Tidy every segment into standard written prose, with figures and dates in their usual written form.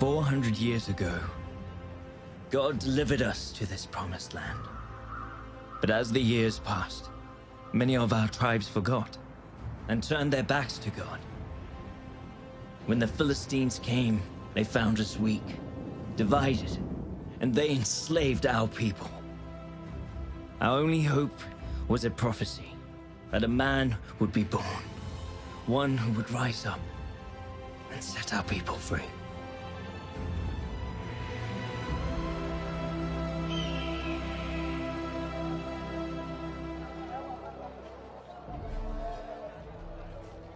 400 years ago, God delivered us to this promised land. But as the years passed, many of our tribes forgot and turned their backs to God. When the Philistines came, they found us weak, divided, and they enslaved our people. Our only hope was a prophecy that a man would be born, one who would rise up and set our people free.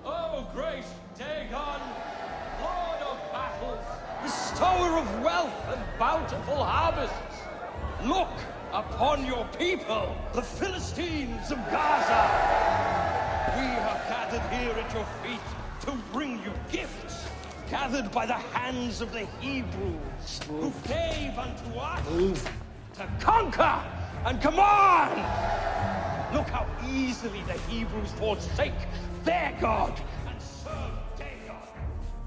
Oh, great Dagon, Lord of battles, bestower of wealth and bountiful harvests, look upon your people, the Philistines of Gaza. We have gathered here at your feet to bring you gifts, gathered by the hands of the Hebrews, who gave unto us to conquer and command. Look how easily the Hebrews forsake their God and serve Dagon.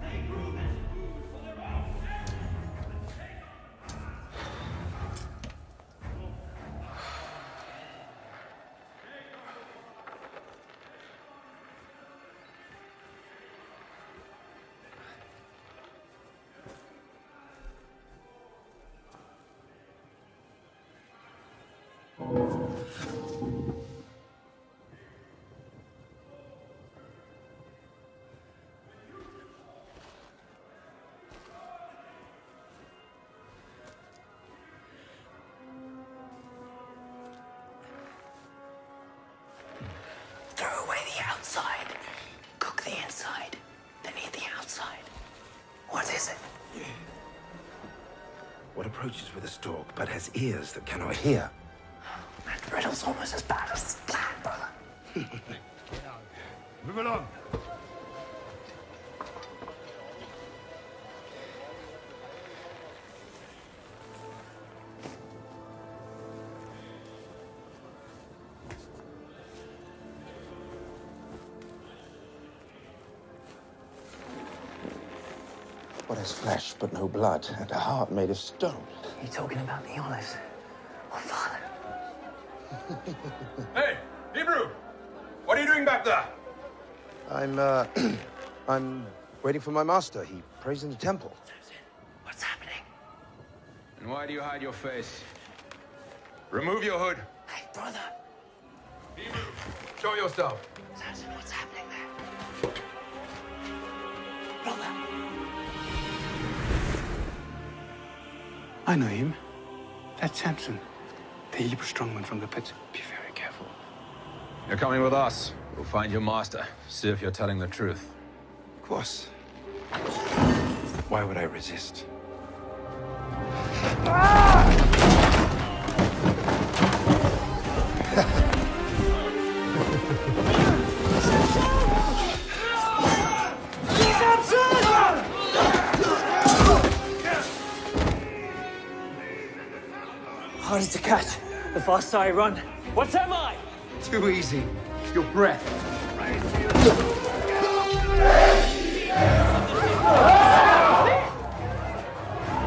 They grew their food for their own heads. Throw away the outside, cook the inside, then eat the outside. What is it? What approaches with a stalk but has ears that cannot hear? That riddle's almost as bad as the plan, brother. Move along. What is flesh but no blood, and a heart made of stone? You talking about the olives? Oh, Father. Hey, Hebrew! What are you doing back there? I'm waiting for my master. He prays in the temple. What's happening? And why do you hide your face? Remove your hood. Hey, brother. Hebrew, show yourself. Samson, what's happening there? Brother. I know him. That's Samson, the Hebrew strongman from the pit. Be very careful. You're coming with us. We'll find your master. See if you're telling the truth. Of course. Why would I resist? Harder to catch. The faster I run. What's that mine? Too easy. Your breath.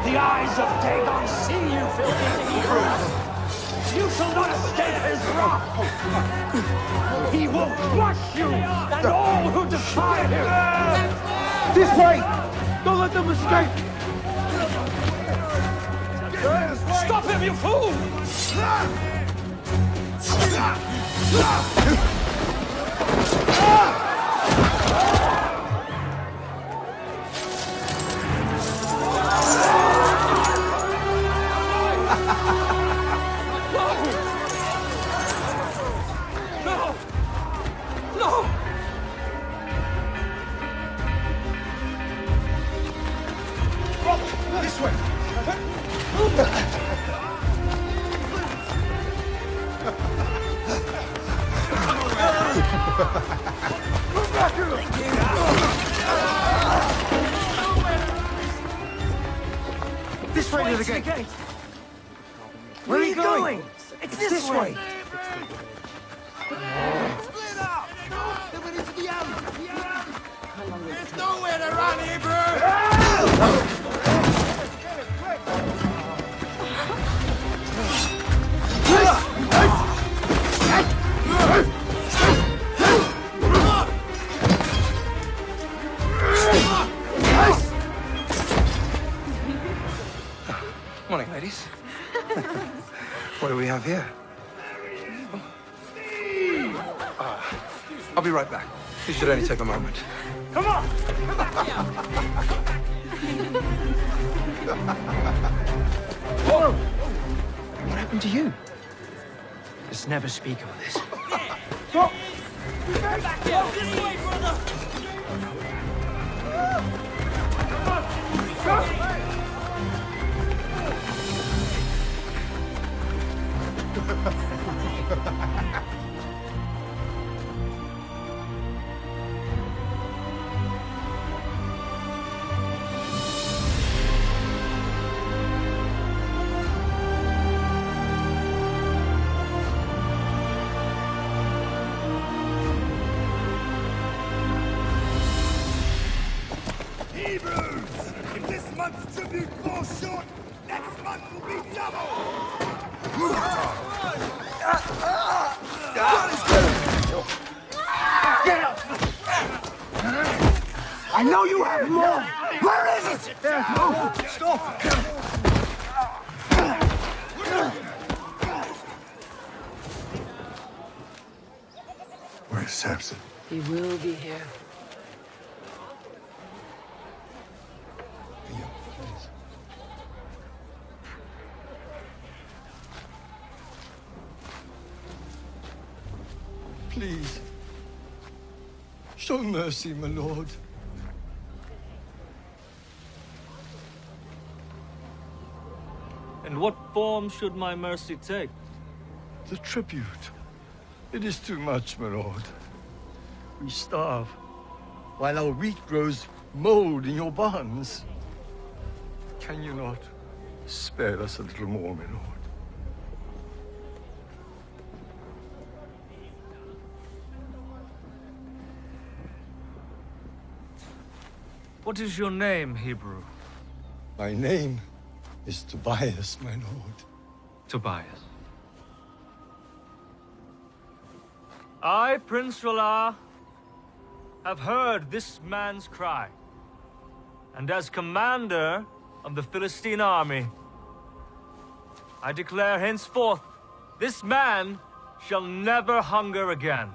The eyes of Dagon see you, filthy Hebrews. You shall not escape his wrath. He will crush you and all who defy him. This way! Don't let them escape! Stop him, you fool! No! No! This way! This way to the gate. Where are you going? It's this way. Split up! Then we need to the alley! There's nowhere to run, Hebrew! morning, ladies. What do we have here? I'll be right back. This should only take a moment. Come on! Whoa! What happened to you? Just never speak of this. Stop! Back here! This way, brother! Hebrews! If this month's tribute falls short, next month will be double! Get up! I know you have more! Where is it? There, no! Stop! Where's Samson? He will be here. Please. Show mercy, my lord. And what form should my mercy take? The tribute. It is too much, my lord. We starve, while our wheat grows mold in your barns. Can you not spare us a little more, my lord? What is your name, Hebrew? My name is Tobias, my lord. Tobias. I, Prince R'hllor, have heard this man's cry. And as commander of the Philistine army, I declare henceforth, this man shall never hunger again.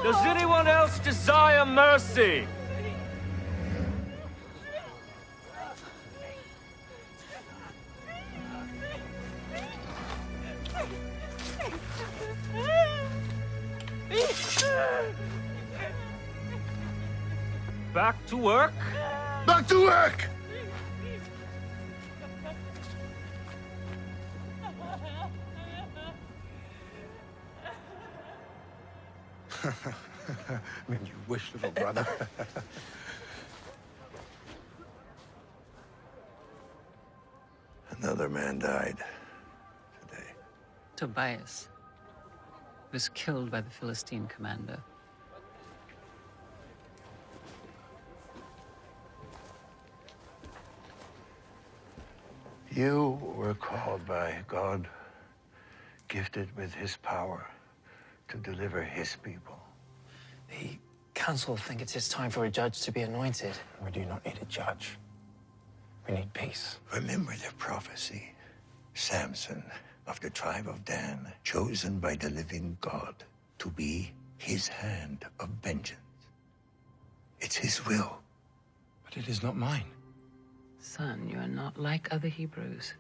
Does anyone else desire mercy? Back to work? Back to work! When you wish, little brother. Another man died today. Tobias was killed by the Philistine commander. You were called by God, gifted with his power to deliver his people. The council think it's time for a judge to be anointed. We do not need a judge. We need peace. Remember the prophecy. Samson of the tribe of Dan, chosen by the living God to be his hand of vengeance. It's his will. But it is not mine. Son, you are not like other Hebrews.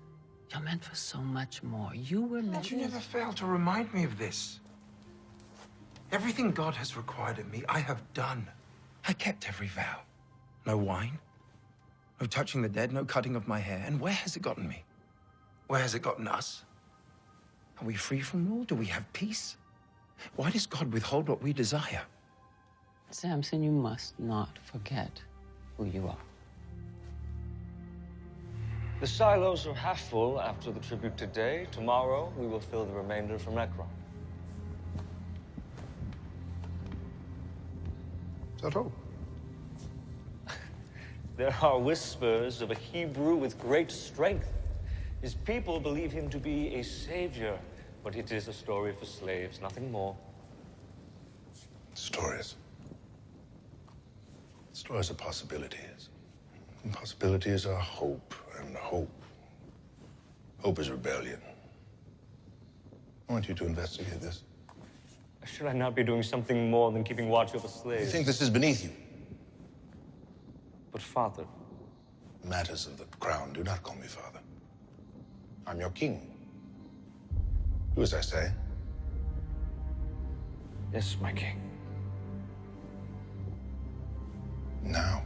You're meant for so much more. You were meant... But you never fail to remind me of this. Everything God has required of me, I have done. I kept every vow. No wine, no touching the dead, no cutting of my hair. And where has it gotten me? Where has it gotten us? Are we free from rule? Do we have peace? Why does God withhold what we desire? Samson, you must not forget who you are. The silos are half full after the tribute today. Tomorrow, we will fill the remainder from Ekron. Is that all? There are whispers of a Hebrew with great strength His people believe him to be a savior, but it is a story for slaves, nothing more. Stories. Stories are possibilities. And possibilities are hope, and hope is rebellion. I want you to investigate this. Should I not be doing something more than keeping watch over slaves? You think this is beneath you? But father... Matters of the crown, do not call me father. I'm your king. Do as I say. Yes, my king. Now.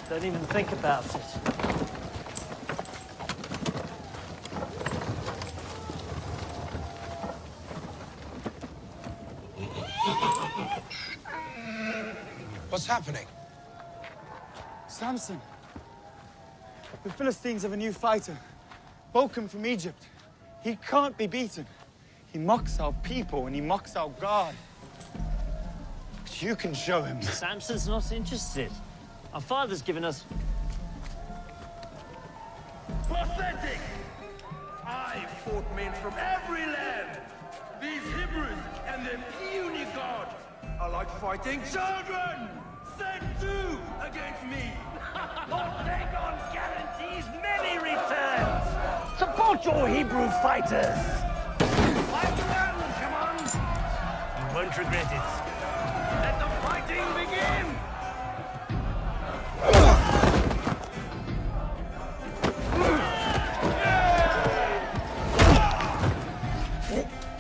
Don't even think about it. What's happening? Samson. The Philistines have a new fighter. Welcome from Egypt. He can't be beaten. He mocks our people and he mocks our God. But you can show him. Samson's not interested. Our father's given us... Pathetic! I fought men from every land. These Hebrews and their puny God are like fighting children! Set two against me! Lord Dagon guarantees many returns! Support your Hebrew fighters! Fight well, come on! You won't regret it. Let the fighting begin!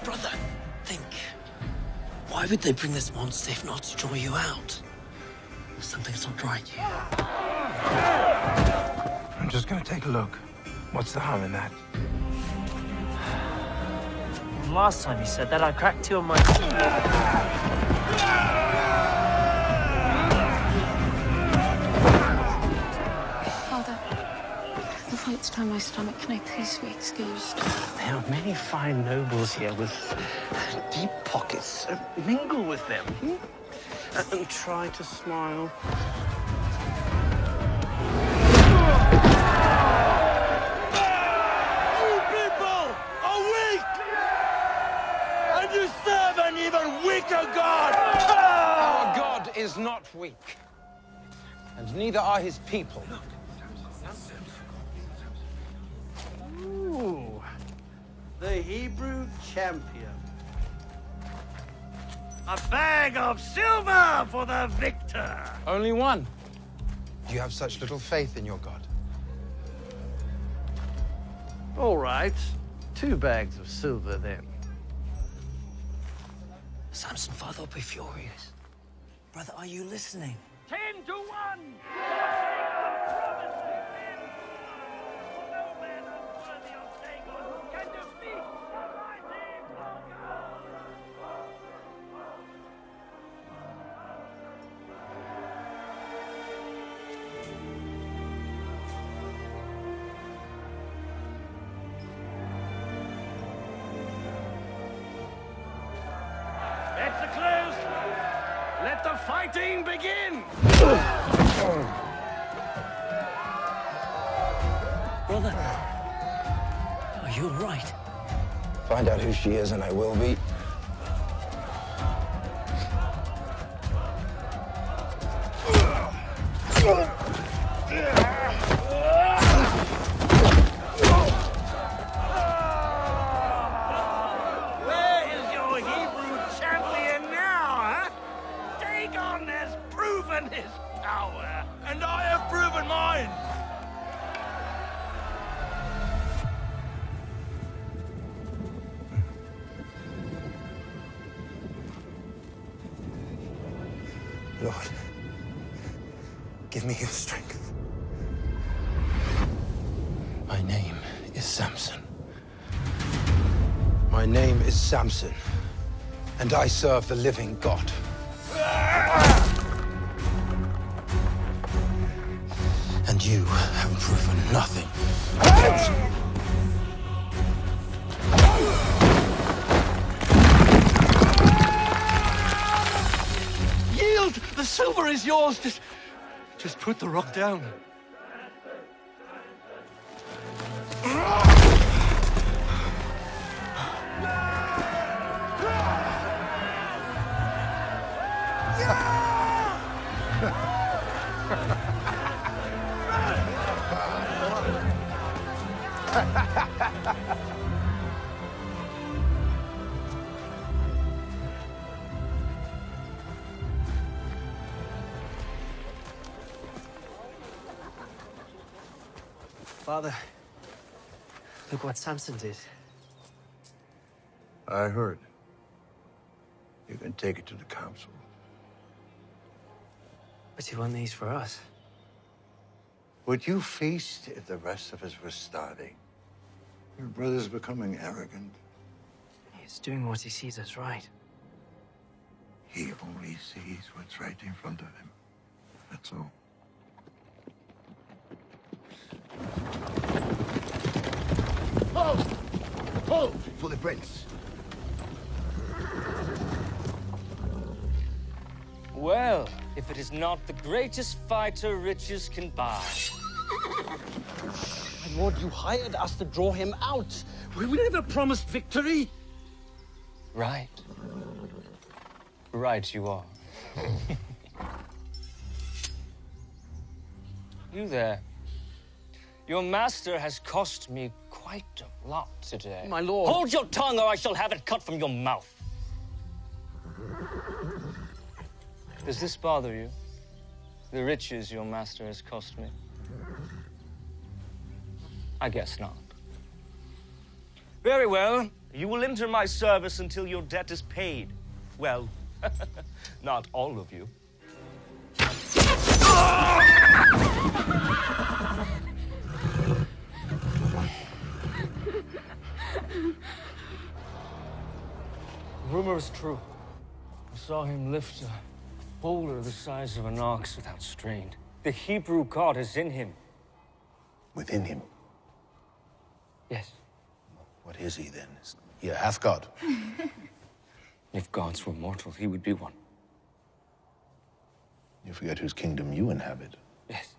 Brother, think. Why would they bring this monster if not to draw you out? Something's not right here. I'm just gonna take a look. What's the harm in that? Last time you said that, I cracked two on my... Father, the fight's down my stomach. Can I please be excused? There are many fine nobles here with deep pockets. Mingle with them. And try to smile. You people are weak! And you serve an even weaker God! Our God is not weak. And neither are his people. Ooh, the Hebrew champion. A bag of silver for the victor! Only one. You have such little faith in your God. All right, 2 bags of silver then. Samson, father will be furious. Brother, are you listening? 10 to 1! Let the fighting begin! Brother, are you all right? Find out who she is and I will be. Where is your Hebrew champion now, huh? Dagon has proven his power, and I have proven mine! Lord, give me your strength. My name is Samson. My name is Samson, and I serve the living God. And you have proven nothing. The silver is yours. Just put the rock down. Father, look what Samson did. I heard. You can take it to the council. But he won these for us. What you faced if the rest of us were starving. Your brother's becoming arrogant. He's doing what he sees as right. He only sees what's right in front of him. That's all. Hold! Hold for the prince. Well, if it is not the greatest fighter riches can buy. My lord, you hired us to draw him out. We never promised victory. Right. Right you are. You there. Your master has cost me quite a lot today. My lord. Hold your tongue or I shall have it cut from your mouth. Does this bother you? The riches your master has cost me? I guess not. Very well. You will enter my service until your debt is paid. Well, not all of you. Rumor is true. I saw him lift a boulder the size of an ox without strain. The Hebrew god is in him. Within him? Yes. What is he then? Is he a half-god? If gods were mortal, he would be one. You forget whose kingdom you inhabit. Yes.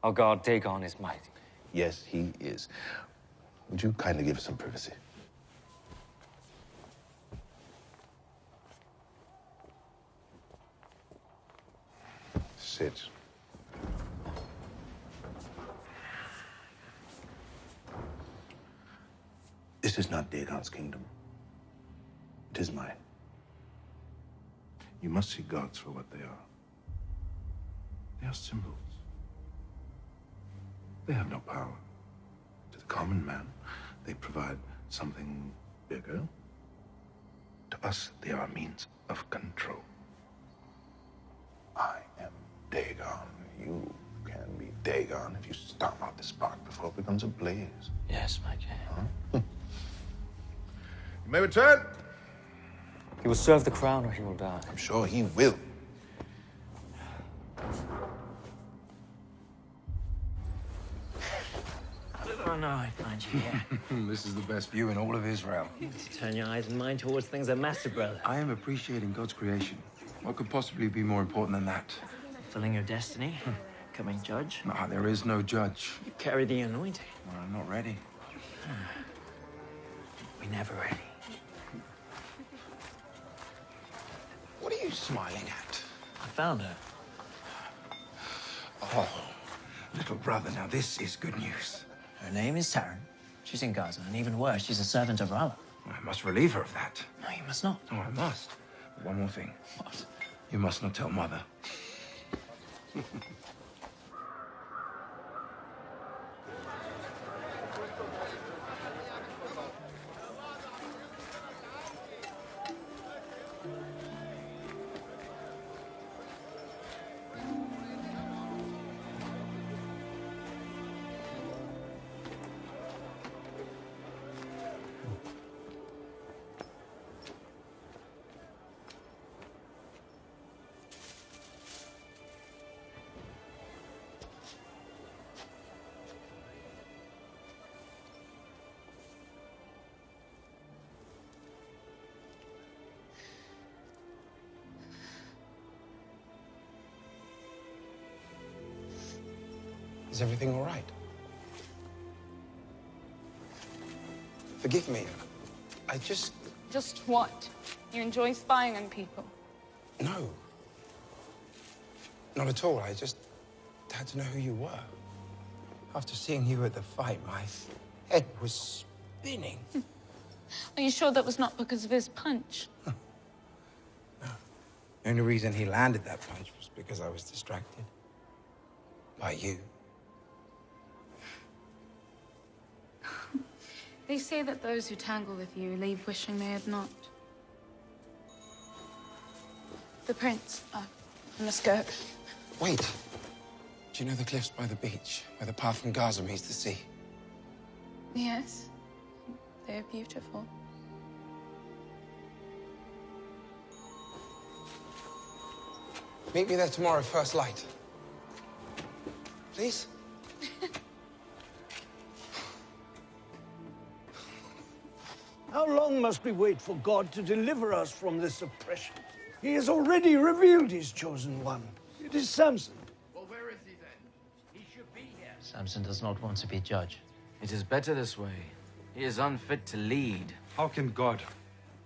Our god Dagon is mighty. Yes, he is. Would you kindly give us some privacy? Sit. This is not Dagon's kingdom. It is mine. You must see gods for what they are. They are symbols. They have no power. To the common man, they provide something bigger. To us, they are a means of control. I am Dagon. You can be Dagon if you stomp out the spark before it becomes a blaze. Yes, my king. Huh? You may return. He will serve the crown or he will die. I'm sure he will. Oh, no, I find you here. This is the best view in all of Israel. Turn your eyes and mind towards things that matter, brother. I am appreciating God's creation. What could possibly be more important than that? Fulfilling your destiny, becoming judge. No, there is no judge. You carry the anointing. Well, I'm not ready. We're never ready. What are you smiling at? I found her. Oh, little brother, now this is good news. Her name is Taryn. She's in Gaza, and even worse, she's a servant of Allah. I must relieve her of that. No, you must not. Oh, I must. But one more thing. What? You must not tell Mother. Is everything all right? Forgive me. I just... Just what? You enjoy spying on people? No. Not at all. I just had to know who you were. After seeing you at the fight, my head was spinning. Are you sure that was not because of his punch? No. The only reason he landed that punch was because I was distracted. By you. They say that those who tangle with you leave wishing they had not. The prince. I must go. Wait. Do you know the cliffs by the beach, where the path from Gaza meets the sea? Yes. They're beautiful. Meet me there tomorrow, first light. Please? How long must we wait for God to deliver us from this oppression? He has already revealed his chosen one. It is Samson. Well, where is he then? He should be here. Samson does not want to be judge. It is better this way. He is unfit to lead. How can God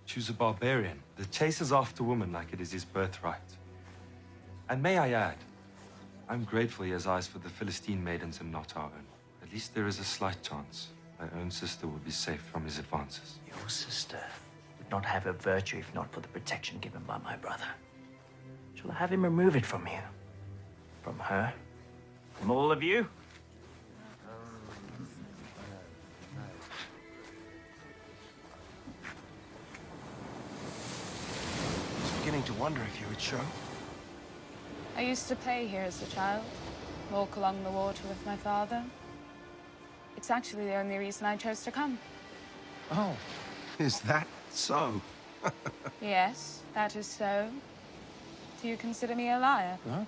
choose a barbarian that chases after women like it is his birthright? And may I add, I'm grateful he has eyes for the Philistine maidens and not our own. At least there is a slight chance my own sister will be safe from his advances. Your sister would not have a virtue if not for the protection given by my brother. Shall I have him remove it from you? From her? From all of you? I was beginning to wonder if you would show. I used to play here as a child, walk along the water with my father. It's actually the only reason I chose to come. Oh, is that so? Yes, that is so. Do you consider me a liar? No,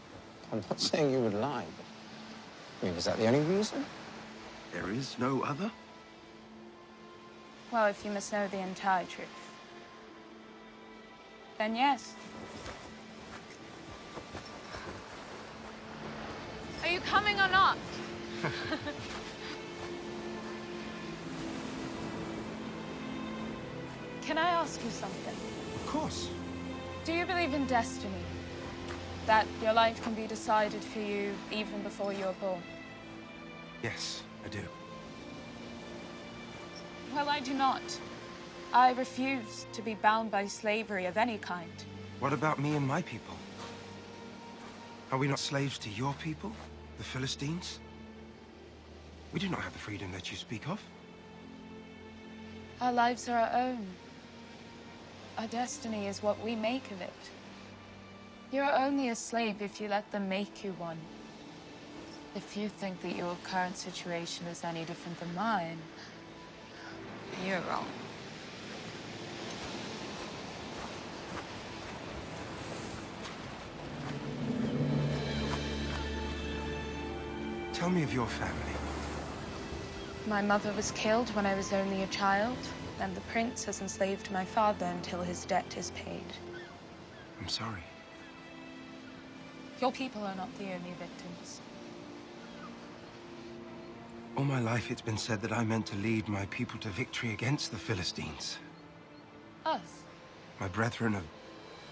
I'm not saying you would lie, but... I mean, is that the only reason? There is no other? Well, if you must know the entire truth, then yes. Are you coming or not? Can I ask you something? Of course. Do you believe in destiny? That your life can be decided for you even before you're born? Yes, I do. Well, I do not. I refuse to be bound by slavery of any kind. What about me and my people? Are we not slaves to your people, the Philistines? We do not have the freedom that you speak of. Our lives are our own. Our destiny is what we make of it. You're only a slave if you let them make you one. If you think that your current situation is any different than mine, you're wrong. Tell me of your family. My mother was killed when I was only a child, and the prince has enslaved my father until his debt is paid. I'm sorry. Your people are not the only victims. All my life it's been said that I meant to lead my people to victory against the Philistines. Us? My brethren are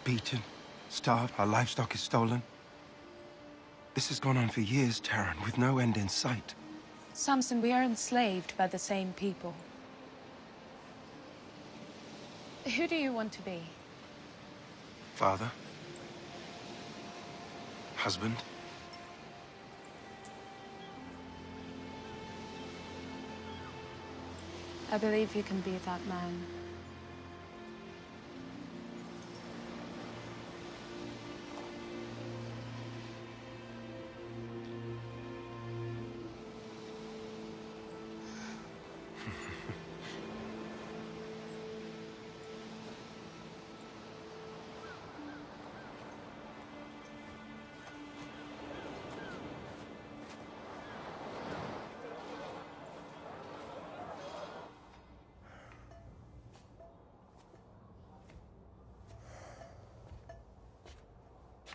beaten, starved, our livestock is stolen. This has gone on for years, Taran, with no end in sight. Samson, we are enslaved by the same people. Who do you want to be? Father. Husband. I believe you can be that man.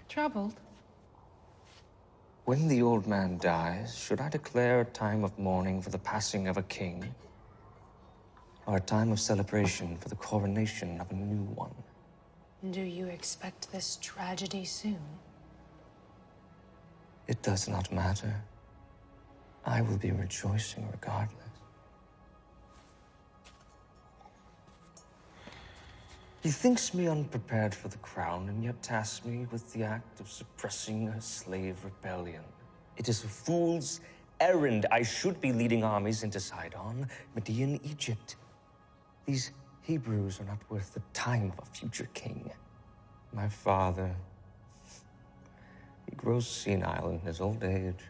Troubled? When the old man dies, should I declare a time of mourning for the passing of a king? Or a time of celebration for the coronation of a new one? Do you expect this tragedy soon? It does not matter. I will be rejoicing regardless. He thinks me unprepared for the crown, and yet tasks me with the act of suppressing a slave rebellion. It is a fool's errand. I should be leading armies into Sidon, Median, Egypt. These Hebrews are not worth the time of a future king. My father, he grows senile in his old age.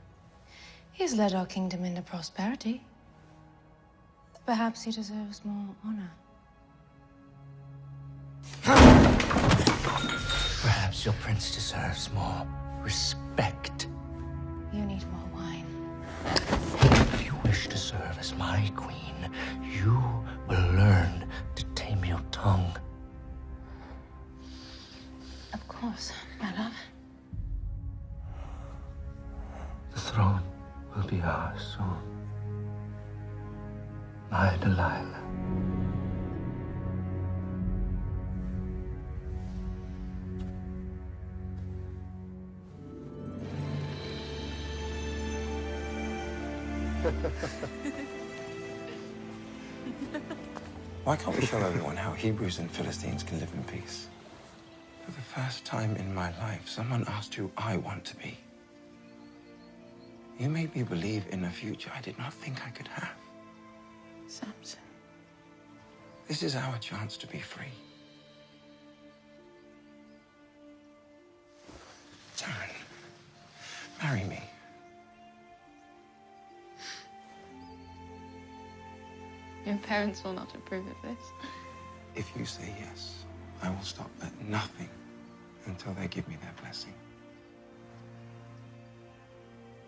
He's led our kingdom into prosperity. Perhaps he deserves more honor. Perhaps your prince deserves more respect. You need more wine. If you wish to serve as my queen, you will learn to tame your tongue. Of course, my love. The throne will be ours soon. My Delilah. Why can't we show everyone how Hebrews and Philistines can live in peace? For the first time in my life, someone asked who I want to be. You made me believe in a future I did not think I could have. Samson. This is our chance to be free. Taryn, marry me. Your parents will not approve of this. If you say yes, I will stop at nothing until they give me their blessing.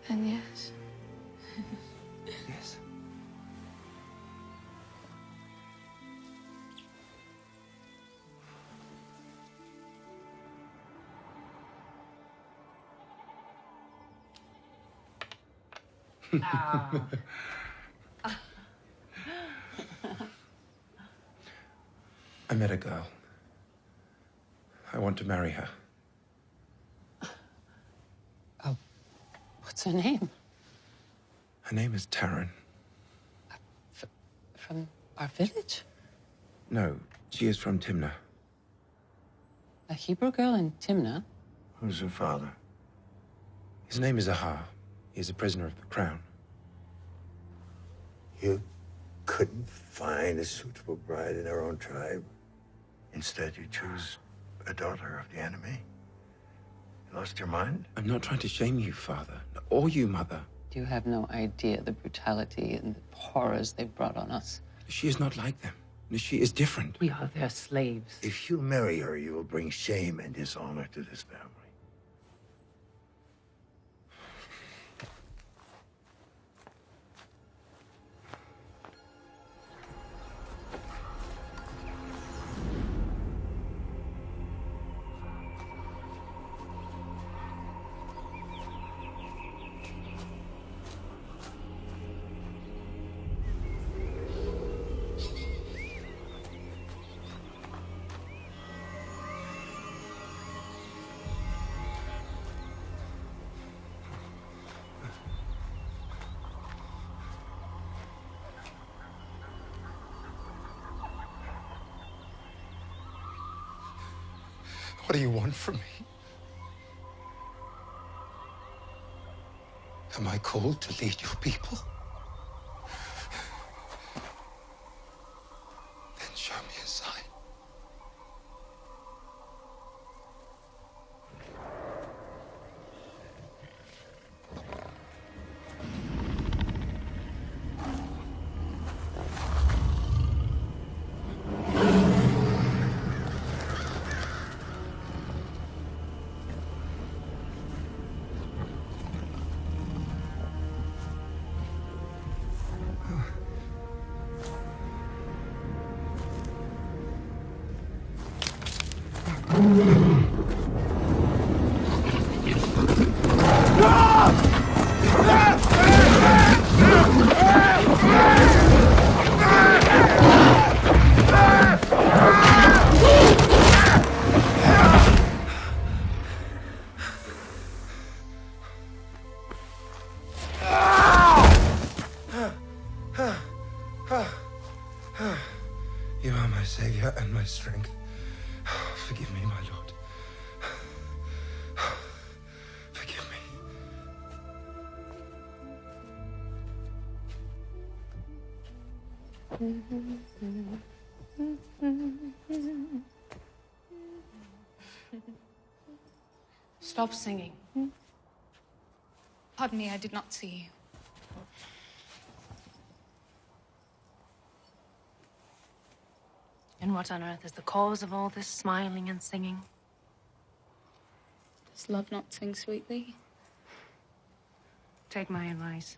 Then yes. Yes. I met a girl. I want to marry her. Oh, what's her name? Her name is Taryn. From our village? No, she is from Timnah. A Hebrew girl in Timnah? Who's her father? His name is Ahar. He is a prisoner of the crown. You couldn't find a suitable bride in our own tribe? Instead, you choose a daughter of the enemy? You lost your mind? I'm not trying to shame you, Father, or you, Mother. You have no idea the brutality and the horrors they've brought on us. She is not like them. She is different. We are their slaves. If you marry her, you will bring shame and dishonor to this family. What do you want from me? Am I called to lead your people? Then show me a sign. Stop singing. Pardon me, I did not see you. And what on earth is the cause of all this smiling and singing? Does love not sing sweetly? Take my advice.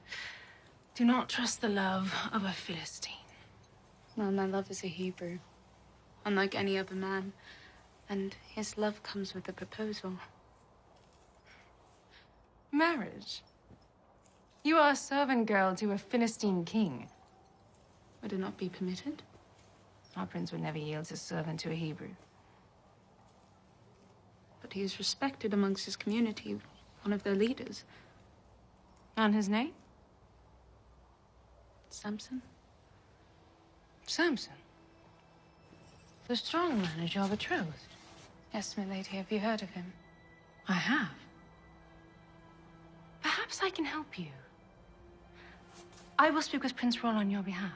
Do not trust the love of a Philistine. Well, my love is a Hebrew, unlike any other man. And his love comes with a proposal. Marriage? You are a servant girl to a Philistine king. Would it not be permitted? Our prince would never yield his servant to a Hebrew. But he is respected amongst his community, one of their leaders. And his name? Samson? Samson? The strong man is your betrothed? Yes, my lady. Have you heard of him? I have. Perhaps I can help you. I will speak with Prince Roll on your behalf.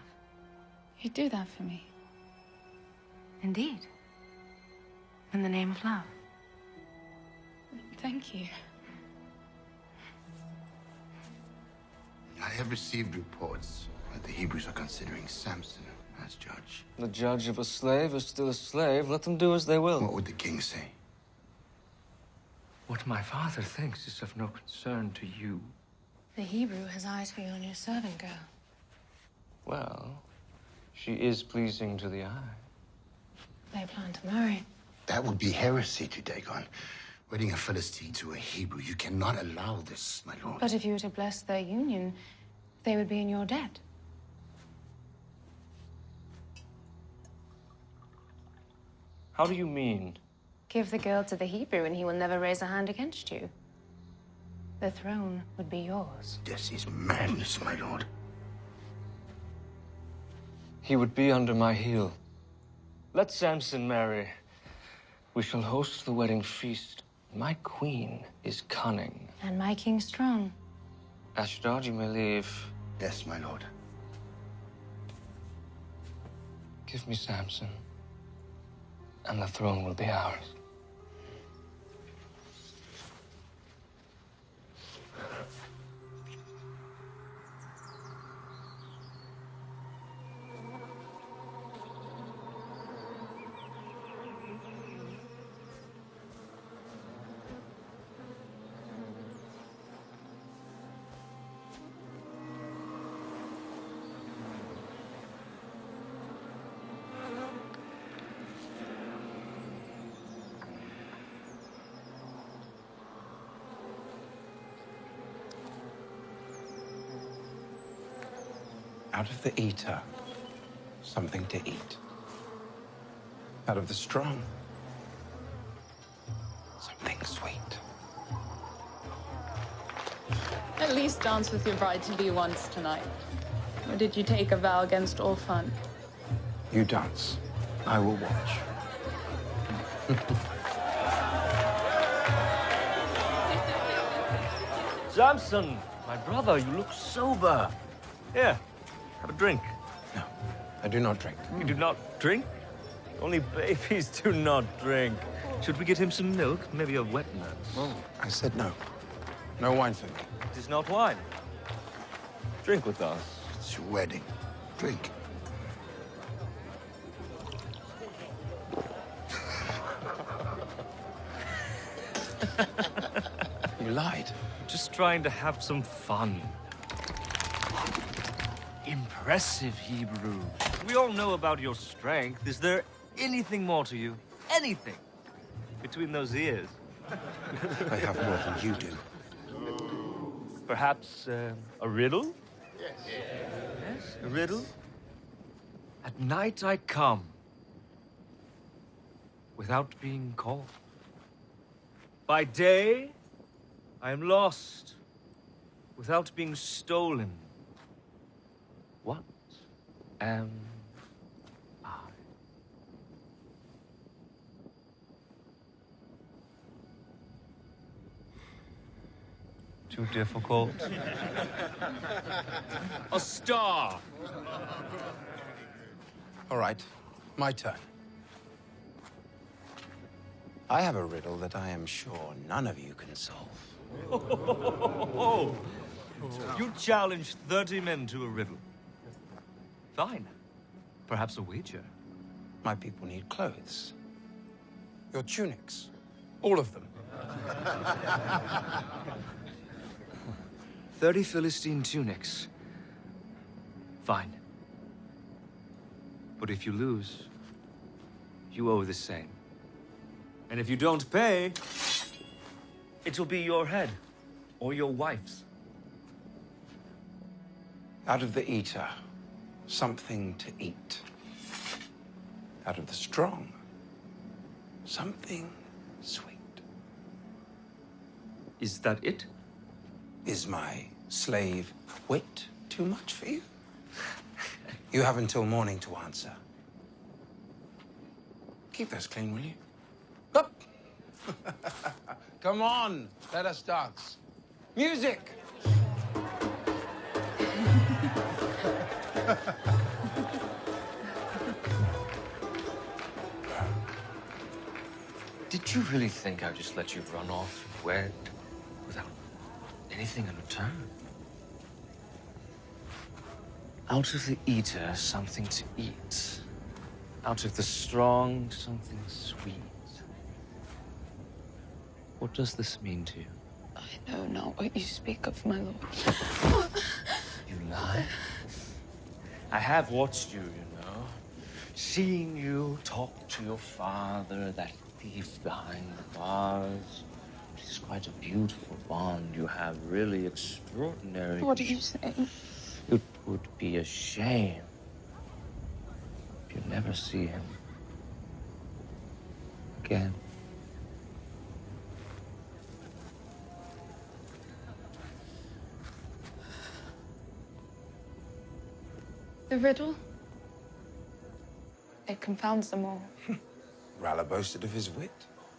You'd do that for me? Indeed. In the name of love. Thank you. I have received reports that the Hebrews are considering Samson as judge. The judge of a slave is still a slave. Let them do as they will. What would the king say? What my father thinks is of no concern to you. The Hebrew has eyes for you and your servant girl. Well, she is pleasing to the eye. They plan to marry. That would be heresy to Dagon. Wedding a Philistine to a Hebrew. You cannot allow this, my lord. But if you were to bless their union, they would be in your debt. How do you mean? Give the girl to the Hebrew and he will never raise a hand against you. The throne would be yours. This is madness, my lord. He would be under my heel. Let Samson marry. We shall host the wedding feast. My queen is cunning. And my king strong. Ashdod, you may leave. Yes, my lord. Give me Samson, and the throne will be ours. Out of the eater, something to eat. Out of the strong, something sweet. At least dance with your bride-to-be once tonight. Or did you take a vow against all fun? You dance. I will watch. Samson, my brother, you look sober. Here, have a drink. No, I do not drink. You do not drink? Only babies do not drink. Should we get him some milk? Maybe a wet nut? Oh, I said no. No wine for me. It is not wine. Drink with us. It's your wedding. Drink. You lied. Just trying to have some fun. Impressive, Hebrew. We all know about your strength. Is there anything more to you? Anything? Between those ears? I have more than you do. Perhaps a riddle? Yes. Yes, a riddle? At night I come, without being called. By day, I am lost, without being stolen. What am I? Too difficult? A star. All right, my turn. I have a riddle that I am sure none of you can solve. You challenged 30 men to a riddle. Fine. Perhaps a wager. My people need clothes. Your tunics. All of them. 30 Philistine tunics. Fine. But if you lose, you owe the same. And if you don't pay, it'll be your head or your wife's. Out of the eater, something to eat. Out of the strong, something sweet. Is that it? Is my slave wit too much for you? You have until morning to answer. Keep those clean, will you? Up! Come on, let us dance. Music! Did you really think I'd just let you run off and wed without anything in return? Out of the eater, something to eat. Out of the strong, something sweet. What does this mean to you? I know not what you speak of, my lord. You lie? I have watched you, you know. Seen you talk to your father, that thief behind the bars. It is quite a beautiful bond you have, really extraordinary. What are you saying? It would be a shame if you never see him again. The riddle? It confounds them all. Ralla boasted of his wit,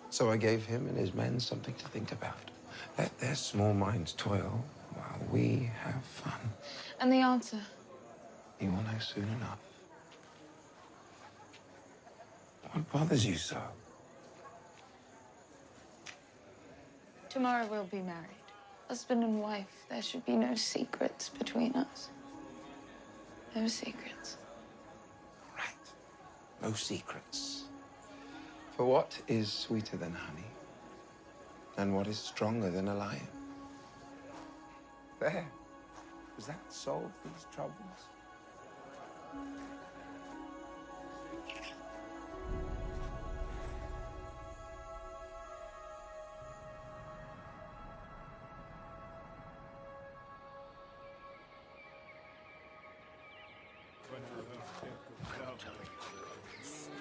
so I gave him and his men something to think about. Let their small minds toil while we have fun. And the answer? You will know soon enough. What bothers you so? Tomorrow we'll be married. Husband and wife. There should be no secrets between us. No secrets. No secrets. For what is sweeter than honey? And what is stronger than a lion? There. Does that solve these troubles?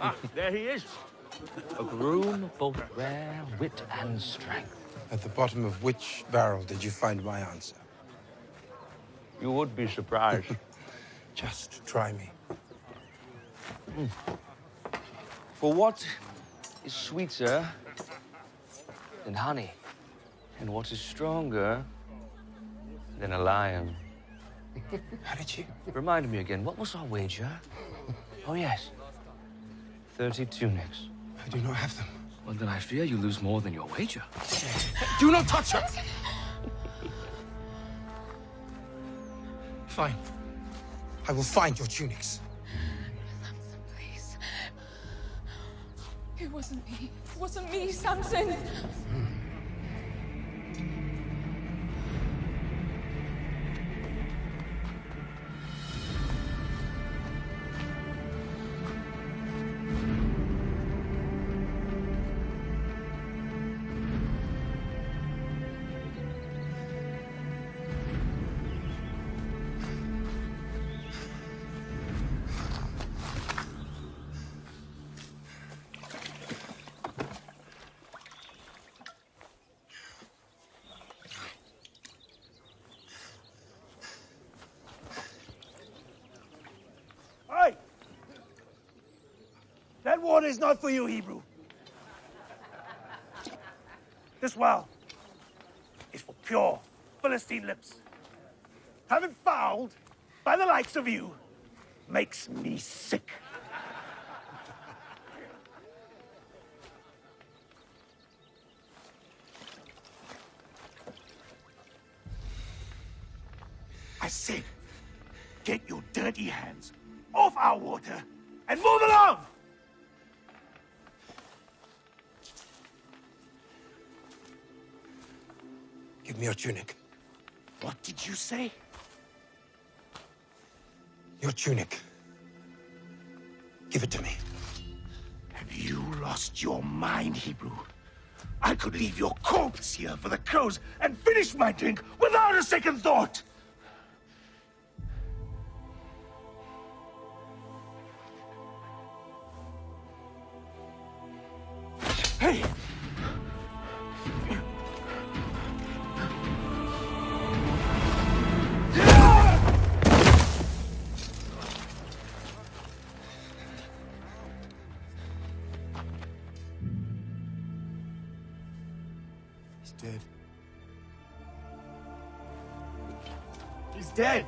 Ah, there he is. A groom of both rare wit and strength. At the bottom of which barrel did you find my answer? You would be surprised. Just try me. For what is sweeter than honey? And what is stronger than a lion? How did you? Remind me again, what was our wager? Oh, yes. 30 tunics. I do not have them. Well, then I fear you lose more than your wager. Do not touch her! Fine. I will find your tunics. Please. It wasn't me. It wasn't me, Samson. Hey! That water is not for you, Hebrew. This well is for pure Philistine lips. Having fouled by the likes of you makes me sick. said, get your dirty hands off our water and move along! Give me your tunic. What did you say? Your tunic. Give it to me. Have you lost your mind, Hebrew? I could leave your corpse here for the crows and finish my drink without a second thought! Hey! He's dead. He's dead!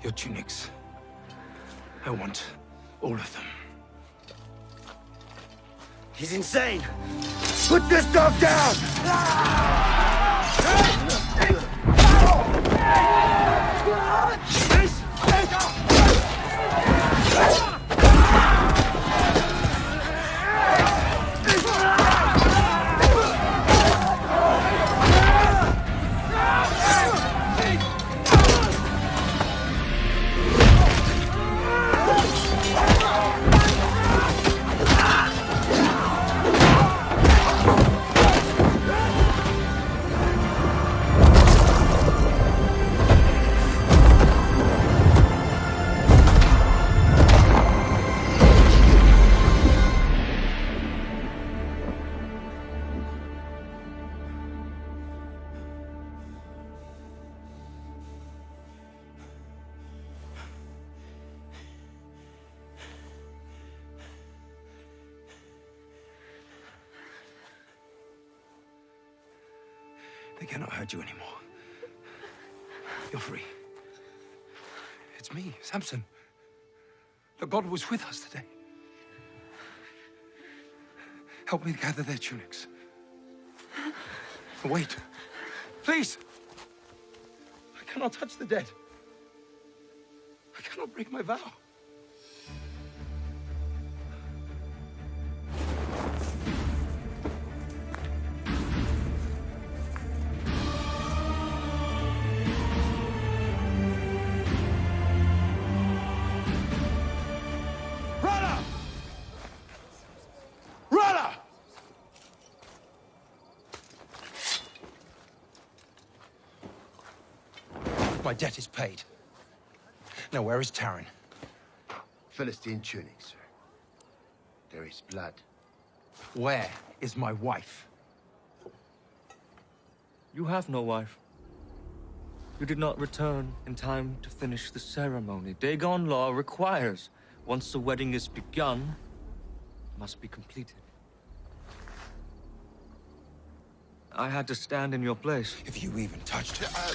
Your tunics. I want all of them. He's insane! Put this dog down! They cannot hurt you anymore. You're free. It's me, Samson. The God was with us today. Help me gather their tunics. Wait. Please. I cannot touch the dead. I cannot break my vow. My debt is paid. Now, where is Taran? Philistine tunic, sir. There is blood. Where is my wife? You have no wife. You did not return in time to finish the ceremony. Dagon law requires, once the wedding is begun, it must be completed. I had to stand in your place. If you even touched her.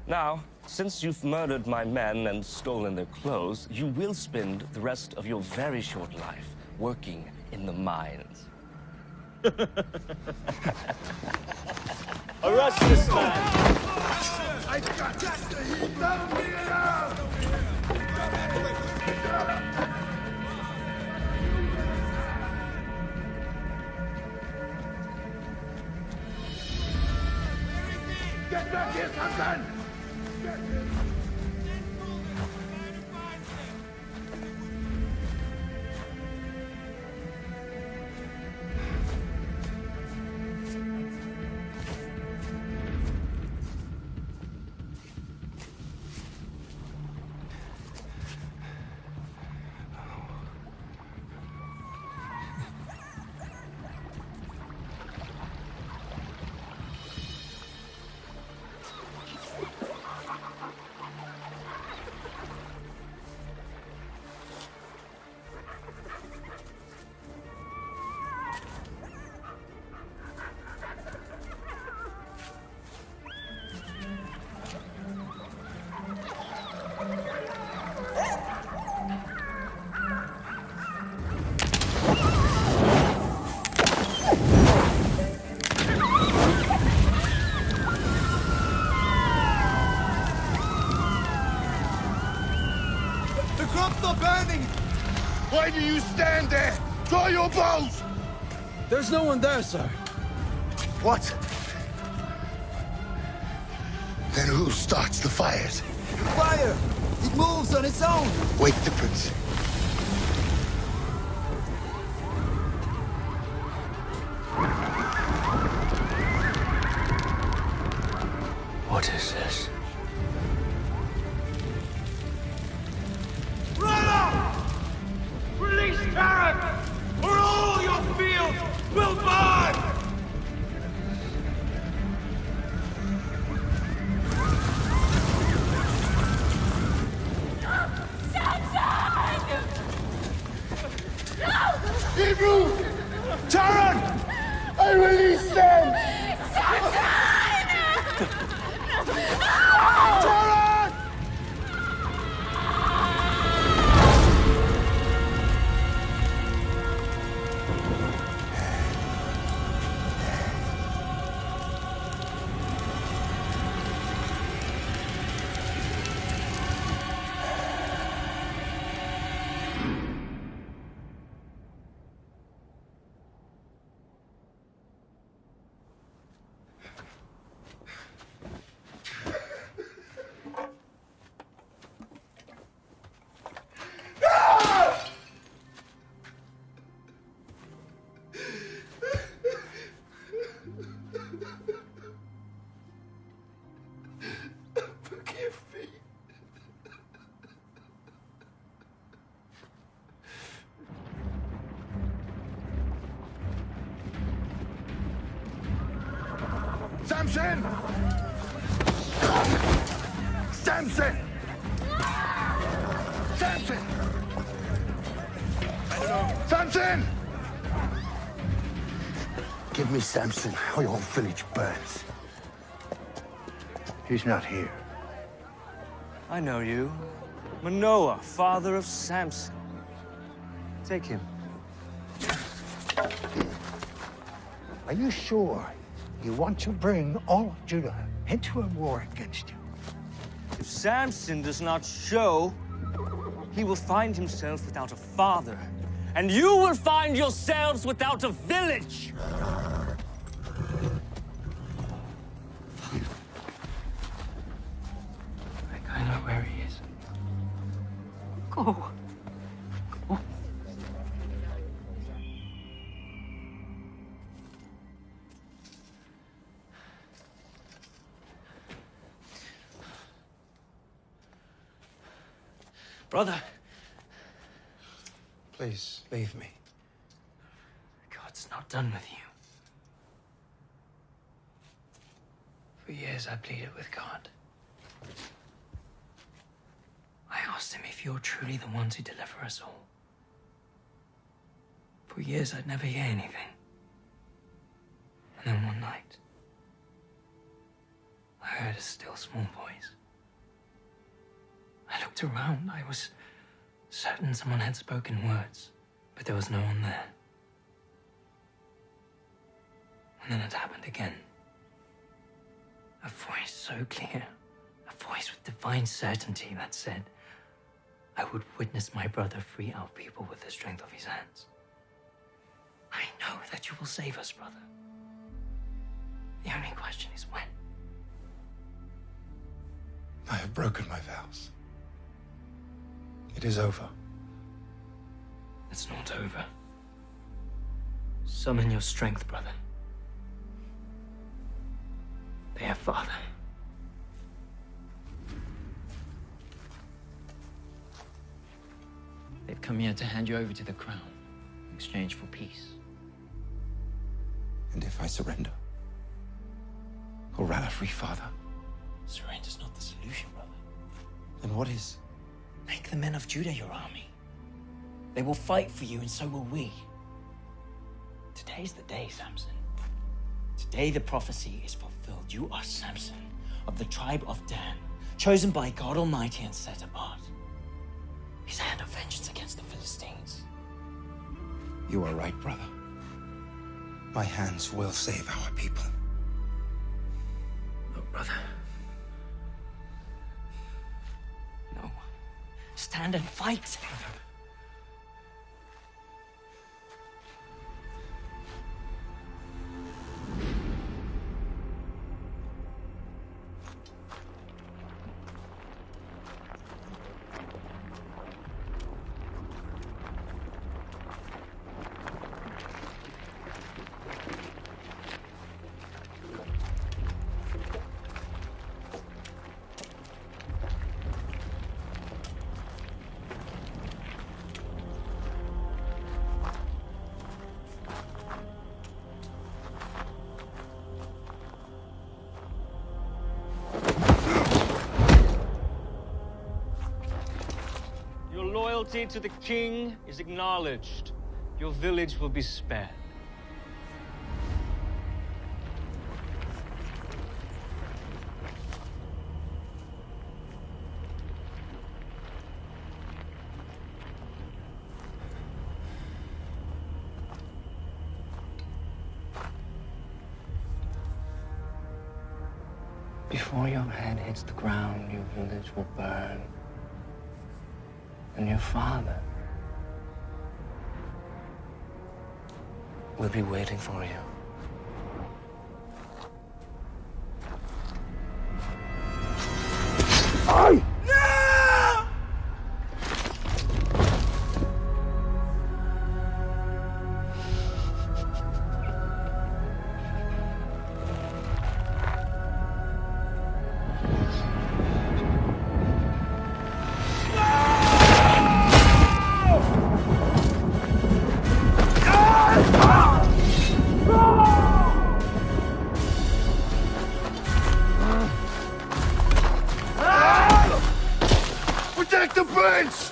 Now, since you've murdered my men and stolen their clothes, you will spend the rest of your very short life working in the mines. Arrest this man! I got Get back here, Samson! crops are burning! Why do you stand there? Draw your bows! There's no one there, sir. What? Then who starts the fires? Fire! It moves on its own! Wake the prince. What is this? Brother! Release Tarak, or all your fields will burn! Hebrew! Taran! I release them! Taran! Forgive me. Samson! Samson! Samson! Samson! Give me Samson, or your whole village burns. He's not here. I know you. Manoah, father of Samson. Take him. Are you sure you want to bring all of Judah into a war against you? If Samson does not show, he will find himself without a father, and you will find yourselves without a village. I know where he is. Go. Go. Brother. Please, leave me. God's not done with you. For years, I pleaded with God. I asked him if you're truly the one to deliver us all. For years, I'd never hear anything. And then one night, I heard a still small voice. I looked around. I was certain someone had spoken words, but there was no one there. And then it happened again. A voice so clear, a voice with divine certainty that said, I would witness my brother free our people with the strength of his hands. I know that you will save us, brother. The only question is when. I have broken my vows. It is over. It's not over. Summon your strength, brother. Their father. They've come here to hand you over to the crown in exchange for peace. And if I surrender? Or rather, free father? Surrender's not the solution, brother. Then what is? Make the men of Judah your army. They will fight for you, and so will we. Today's the day, Samson. Today the prophecy is fulfilled. You are Samson, of the tribe of Dan, chosen by God Almighty and set apart. His hand of vengeance against the Philistines. You are right, brother. My hands will save our people. No, brother. No. stand and fight. Loyalty to the king is acknowledged. Your village will be spared. Before your head hits the ground, your village will burn. And your father will be waiting for you. Protect the prince!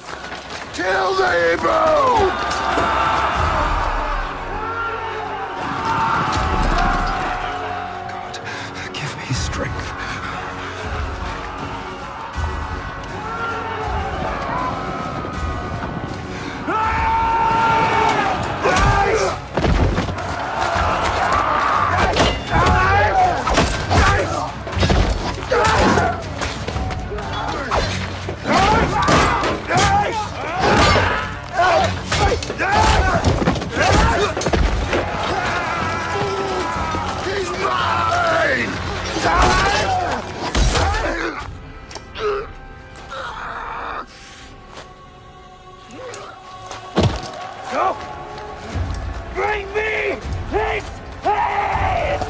Kill the Hebrew! God, give me strength. Go! Bring me his head!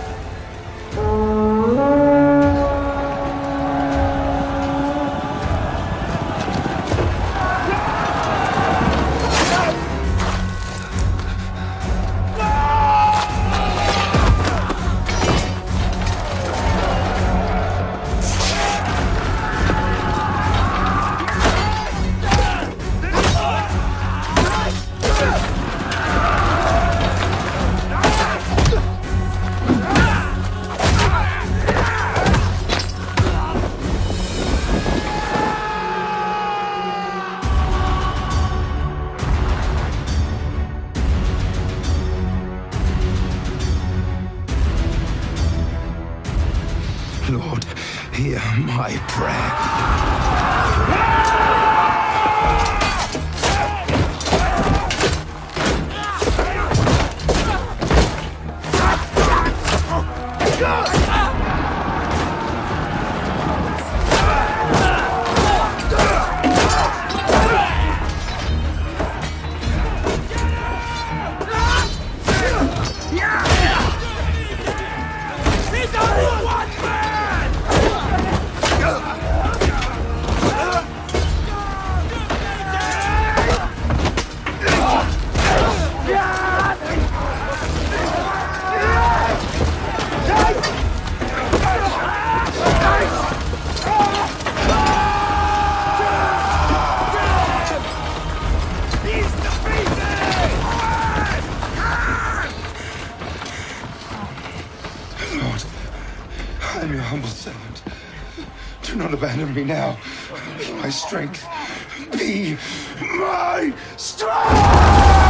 Lord, hear my prayer. He's only one man! Lord, I am your humble servant. Do not abandon me now. Be my strength. Be my strength!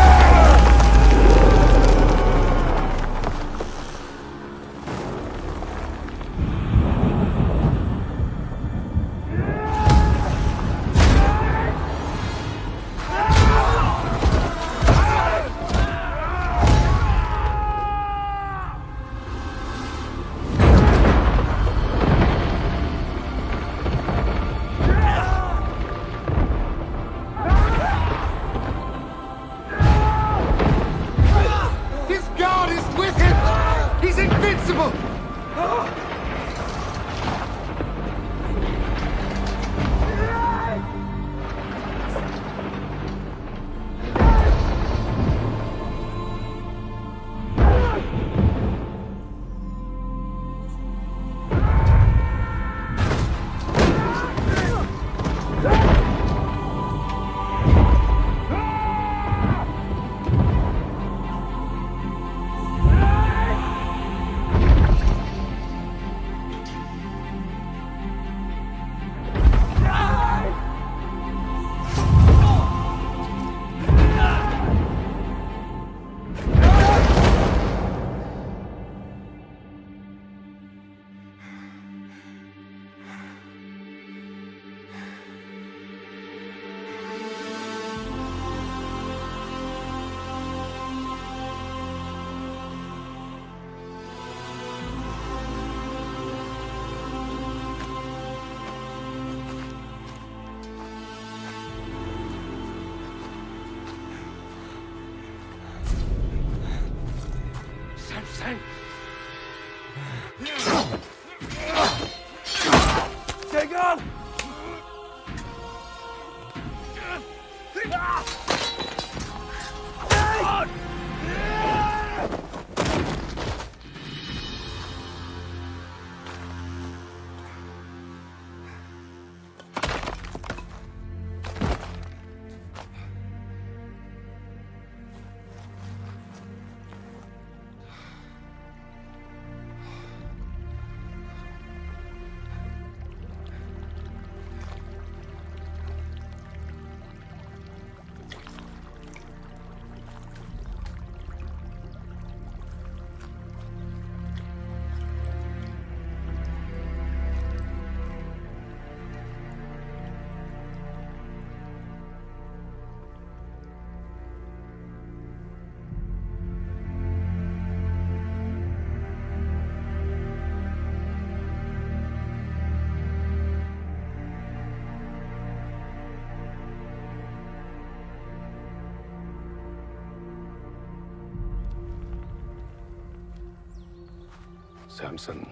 Samson,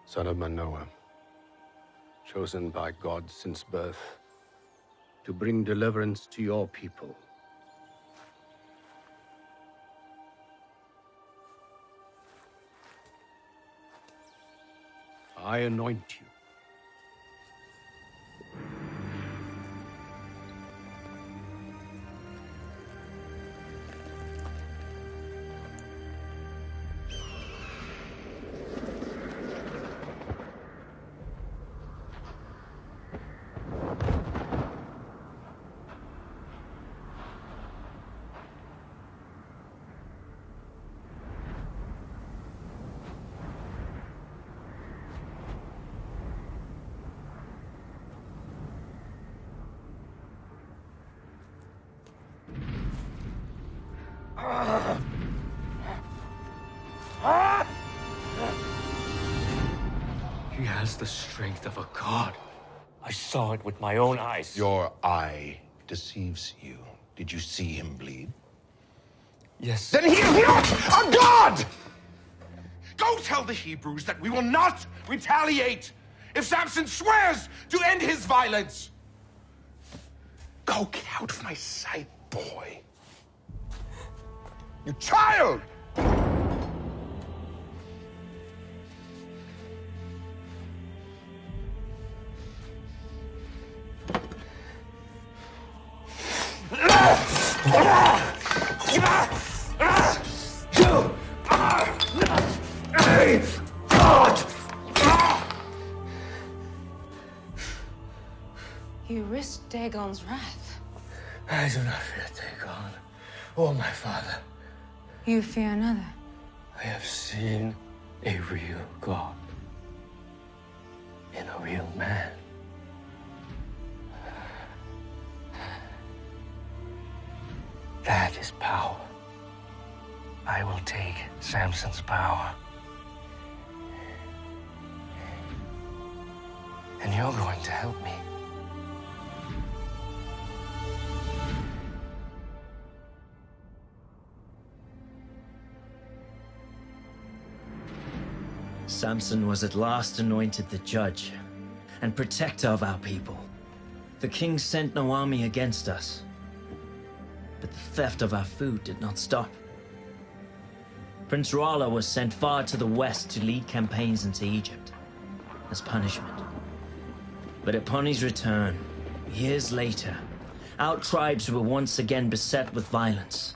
son of Manoah, chosen by God since birth to bring deliverance to your people. I anoint you. He has the strength of a god. I saw it with my own eyes. Your eye deceives you. Did you see him bleed? Yes. Then he is not a god! Go tell the Hebrews that we will not retaliate if Samson swears to end his violence. Go, get out of my sight, boy. You child! You risked Dagon's wrath. I do not fear Dagon or my father. You fear another. I have seen a real God in a real man. That is power. I will take Samson's power. And you're going to help me. Samson was at last anointed the judge and protector of our people. The king sent no army against us, but the theft of our food did not stop. Prince Rala was sent far to the west to lead campaigns into Egypt as punishment. But upon his return, years later, our tribes were once again beset with violence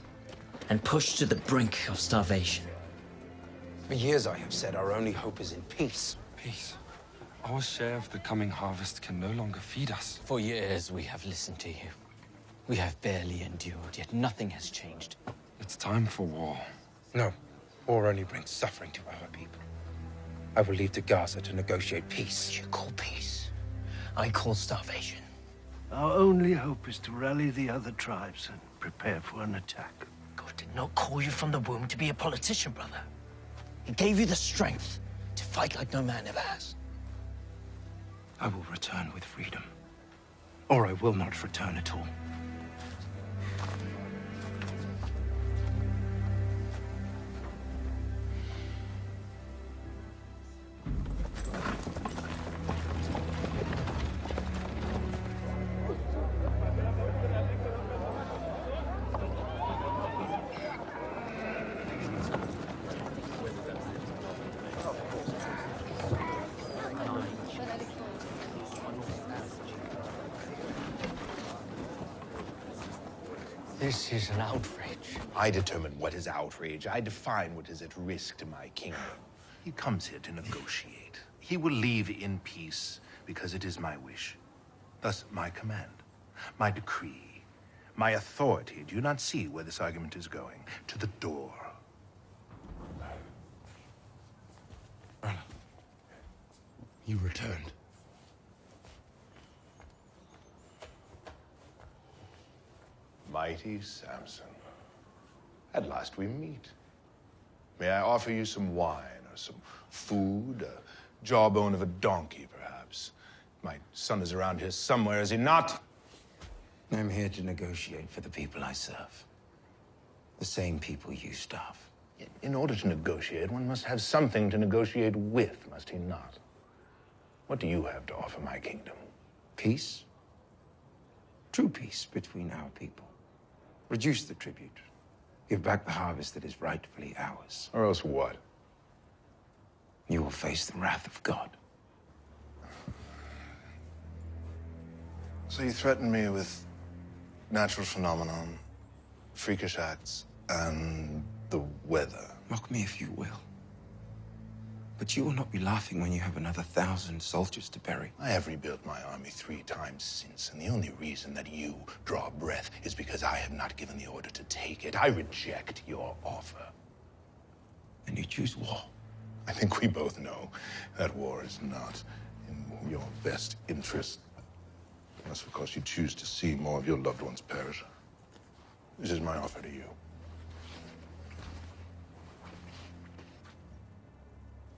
and pushed to the brink of starvation. For years I have said our only hope is in peace. Peace? Our share of the coming harvest can no longer feed us. For years we have listened to you. We have barely endured, yet nothing has changed. It's time for war. No, war only brings suffering to our people. I will leave to Gaza to negotiate peace. You call peace. I call starvation. Our only hope is to rally the other tribes and prepare for an attack. God did not call you from the womb to be a politician, brother. He gave you the strength to fight like no man ever has. I will return with freedom, or I will not return at all. This is an outrage. I determine what is outrage. I define what is at risk to my kingdom. He comes here to negotiate. He will leave in peace because it is my wish. Thus, my command, my decree, my authority. Do you not see where this argument is going? To the door. You returned. Mighty Samson, at last we meet. May I offer you some wine or some food, a jawbone of a donkey, perhaps? My son is around here somewhere, is he not? I'm here to negotiate for the people I serve. The same people you starve. In order to negotiate, one must have something to negotiate with, must he not? What do you have to offer my kingdom? Peace. True peace between our people. Reduce the tribute. Give back the harvest that is rightfully ours. Or else what? You will face the wrath of God. So you threaten me with natural phenomenon, freakish acts, and the weather. Mock me if you will. But you will not be laughing when you have another 1,000 soldiers to bury. I have rebuilt my army 3 times since, and the only reason that you draw breath is because I have not given the order to take it. I reject your offer. And you choose war. I think we both know that war is not in your best interest. Unless, of course, you choose to see more of your loved ones perish. This is my offer to you.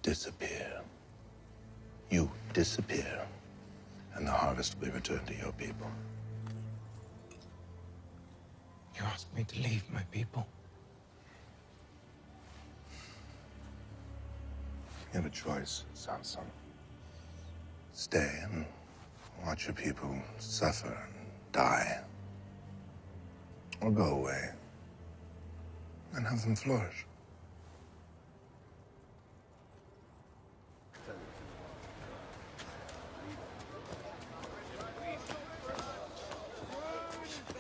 Disappear. You disappear, and the harvest will be returned to your people. You asked me to leave my people. You have a choice, Samson. Stay and watch your people suffer and die. Or go away and have them flourish.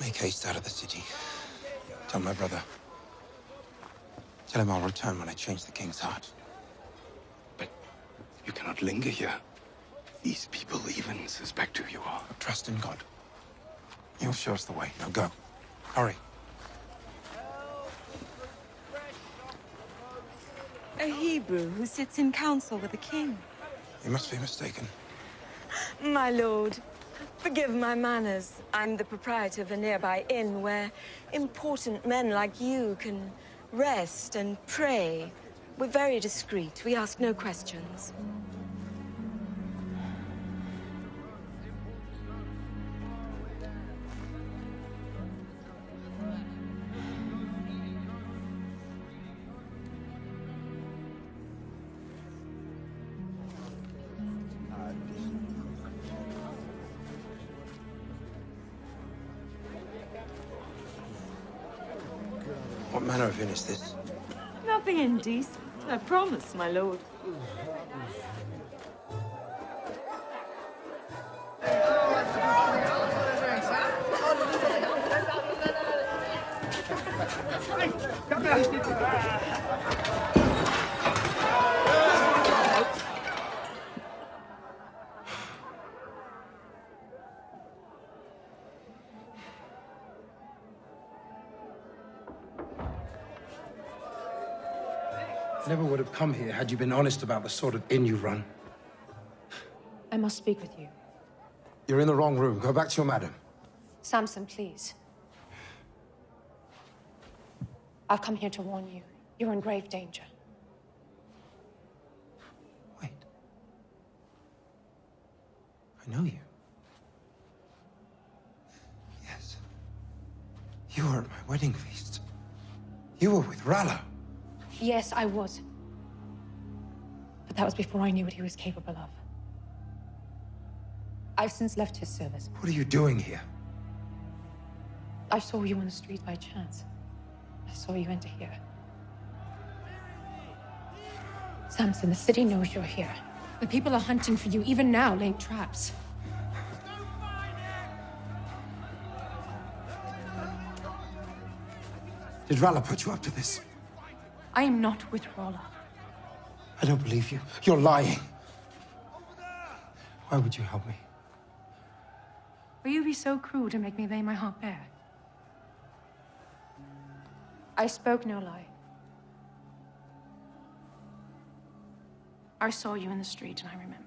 Make haste out of the city. Tell my brother. Tell him I'll return when I change the king's heart. But you cannot linger here. These people even suspect who you are. Trust in God. He'll show us the way. Now go. Hurry. A Hebrew who sits in council with the king. You must be mistaken. My lord, forgive my manners. I'm the proprietor of a nearby inn where important men like you can rest and pray. We're very discreet. We ask no questions. What manner of inn is this? Nothing indecent, I promise, my lord. I never would have come here had you been honest about the sort of inn you run. I must speak with you. You're in the wrong room. Go back to your madam. Samson, please. I've come here to warn you. You're in grave danger. I know you. Yes. You were at my wedding feast. You were with Rallo. Yes, I was. But that was before I knew what he was capable of. I've since left his service. What are you doing here? I saw you on the street by chance. I saw you enter here. Samson, the city knows you're here. The people are hunting for you, even now, laying traps. Did Rallo put you up to this? I am not with Rolla. I don't believe you. You're lying. Why would you help me? Will you be so cruel to make me lay my heart bare? I spoke no lie. I saw you in the street and I remembered.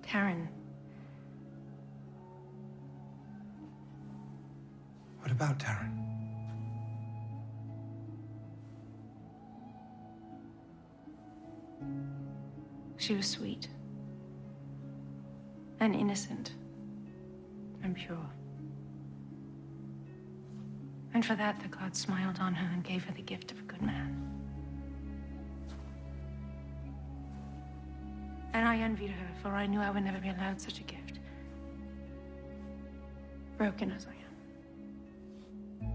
Karen. What about Taryn? She was sweet. And innocent. And pure. And for that, the gods smiled on her and gave her the gift of a good man. And I envied her, for I knew I would never be allowed such a gift. Broken as I am.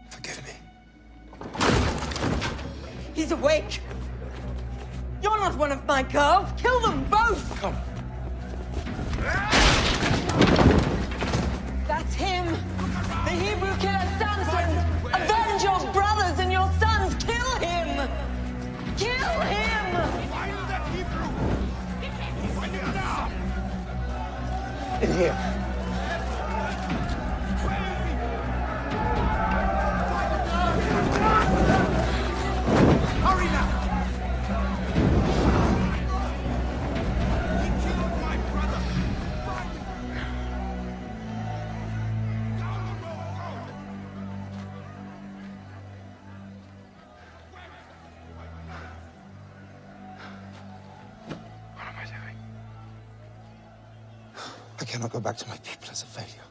Forgive me. He's awake! You're not one of my girls! Kill them both! Come. That's him! The Hebrew killer Samson! Avenge your brothers and your sons! Kill him! Kill him! Find that Hebrew! Find him now! In here. Hurry now! I cannot go back to my people as a failure.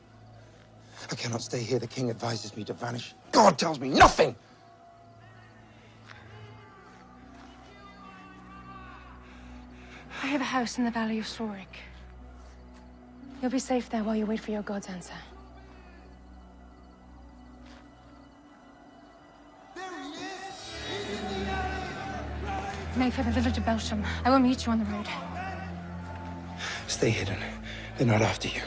I cannot stay here. The king advises me to vanish. God tells me nothing! I have a house in the Valley of Sorik. You'll be safe there while you wait for your god's answer. Make for the village of Belsham. I will meet you on the road. Stay hidden. They're not after you.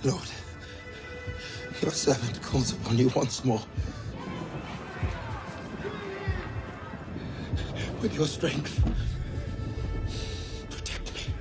Lord, your servant calls upon you once more. With your strength, protect me.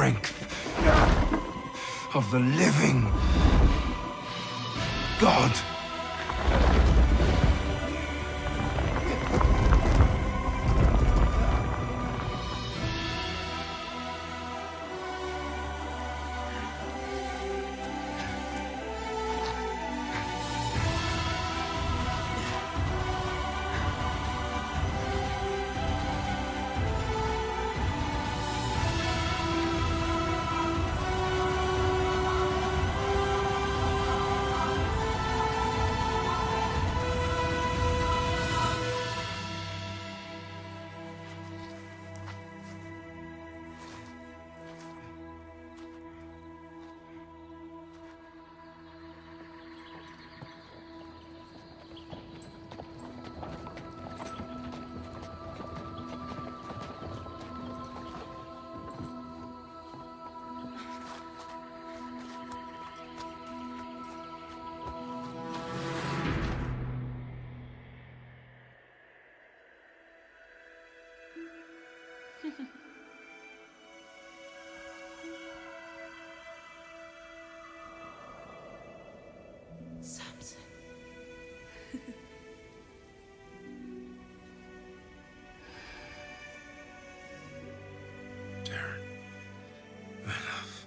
strength of the living God. Samson. Darren, my love.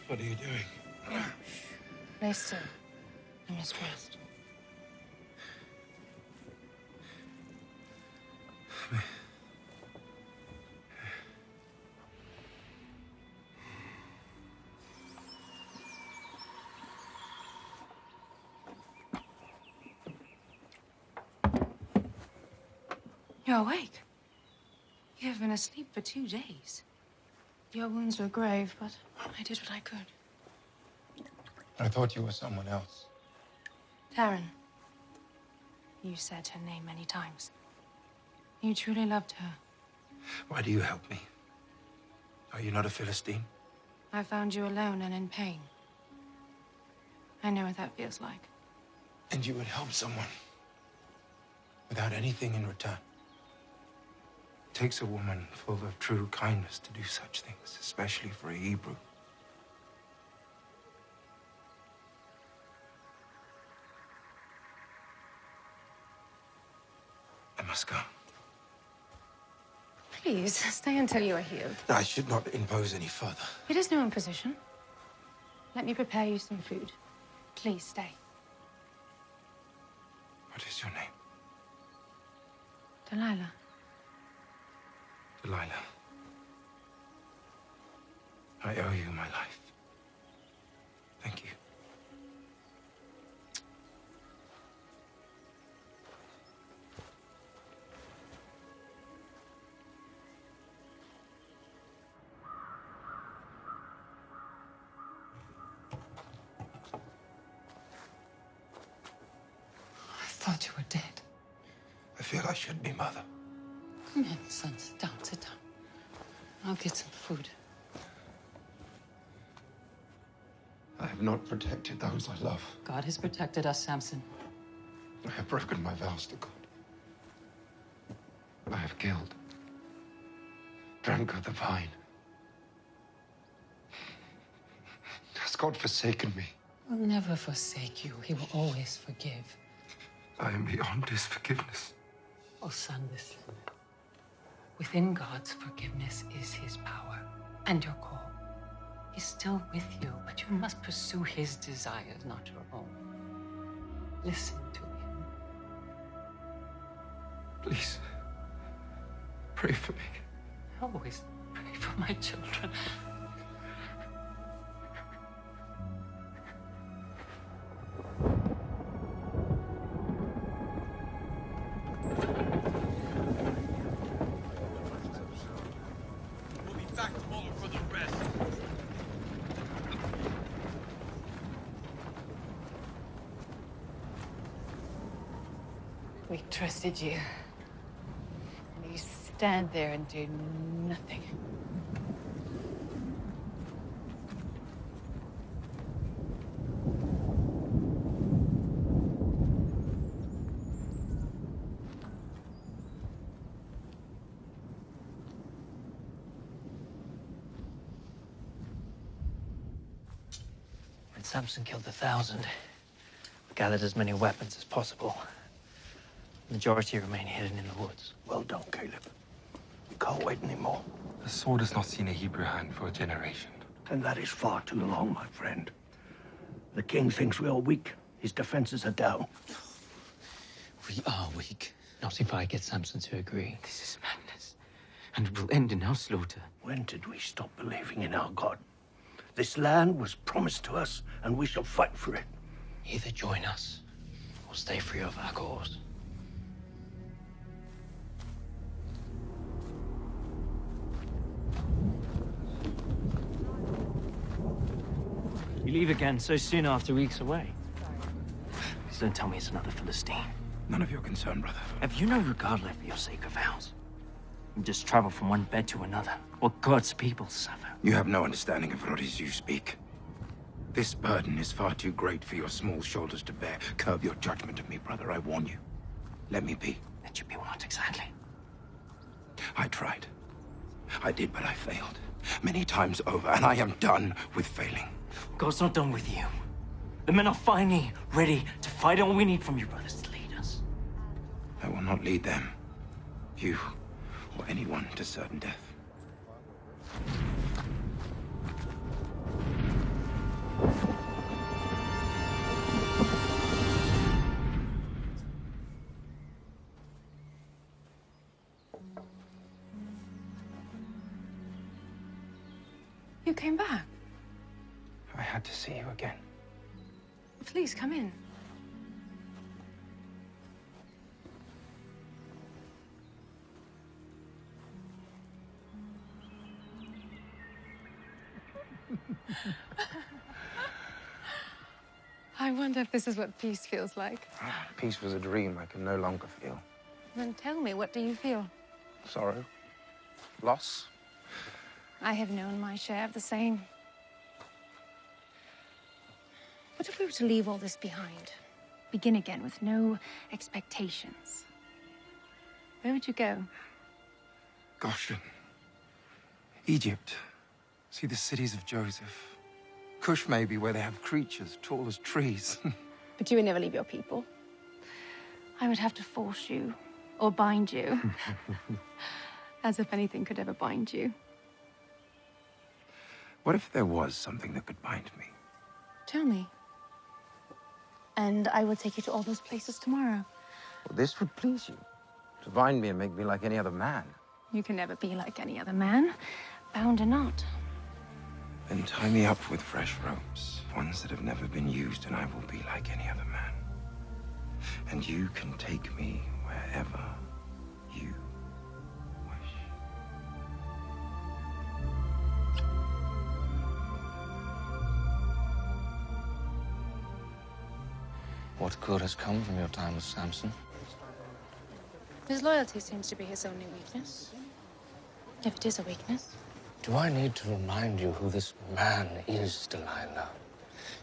What are you doing? Lay still. I must rest. You're awake. You have been asleep for 2 days. Your wounds were grave, but I did what I could. I thought you were someone else. Taryn. You said her name many times. You truly loved her. Why do you help me? Are you not a Philistine? I found you alone and in pain. I know what that feels like. And you would help someone without anything in return. It takes a woman full of true kindness to do such things, especially for a Hebrew. I must go. Please, stay until you are healed. I should not impose any further. It is no imposition. Let me prepare you some food. Please stay. What is your name? Delilah. Delilah. I owe you my life. Thank you. I thought you were dead. I feel I should be, Mother. Come in, son. Sit down, sit down. I'll get some food. I have not protected those I love. God has protected us, Samson. I have broken my vows to God. I have killed, drank of the vine. Has God forsaken me? He will never forsake you. He will always forgive. I am beyond his forgiveness. Oh, son, listen. Within God's forgiveness is his power and your call. He's still with you, but you must pursue his desires, not your own. Listen to him. Please, pray for me. Always pray for my children. We trusted you. And you stand there and do nothing. Samson killed 1,000. We gathered as many weapons as possible. The majority remain hidden in the woods. Well done, Caleb. We can't wait anymore. The sword has not seen a Hebrew hand for a generation. And that is far too long, my friend. The king thinks we are weak. His defenses are down. We are weak. Not if I get Samson to agree. This is madness. And it will end in our slaughter. When did we stop believing in our God? This land was promised to us, and we shall fight for it. Either join us, or stay free of our cause. You leave again so soon after weeks away. Please don't tell me it's another Philistine. None of your concern, brother. Have you no regard left for your sacred vows? You just travel from one bed to another, while God's people suffer. You have no understanding of what it is you speak. This burden is far too great for your small shoulders to bear. Curb your judgment of me, brother, I warn you. Let me be. Let you be what exactly? I tried. I did, but I failed. Many times over, and I am done with failing. God's not done with you. The men are finally ready to fight. All we need from you, brothers, to lead us. I will not lead them, you, or anyone to certain death. You came back. I had to see you again. Please, come in. I wonder if this is what peace feels like. Peace was a dream I can no longer feel. Then tell me, what do you feel? Sorrow. Loss. I have known my share of the same. What if we were to leave all this behind? Begin again with no expectations. Where would you go? Goshen. Egypt. See the cities of Joseph. Cush, maybe, where they have creatures tall as trees. But you would never leave your people. I would have to force you, or bind you. As if anything could ever bind you. What if there was something that could bind me? Tell me. And I will take you to all those places tomorrow. Well, this would please you. To bind me and make me like any other man. You can never be like any other man, bound or not. Then tie me up with fresh ropes, ones that have never been used, and I will be like any other man. And you can take me wherever you wish. What good has come from your time with Samson? His loyalty seems to be his only weakness. If it is a weakness. Do I need to remind you who this man is, Delilah?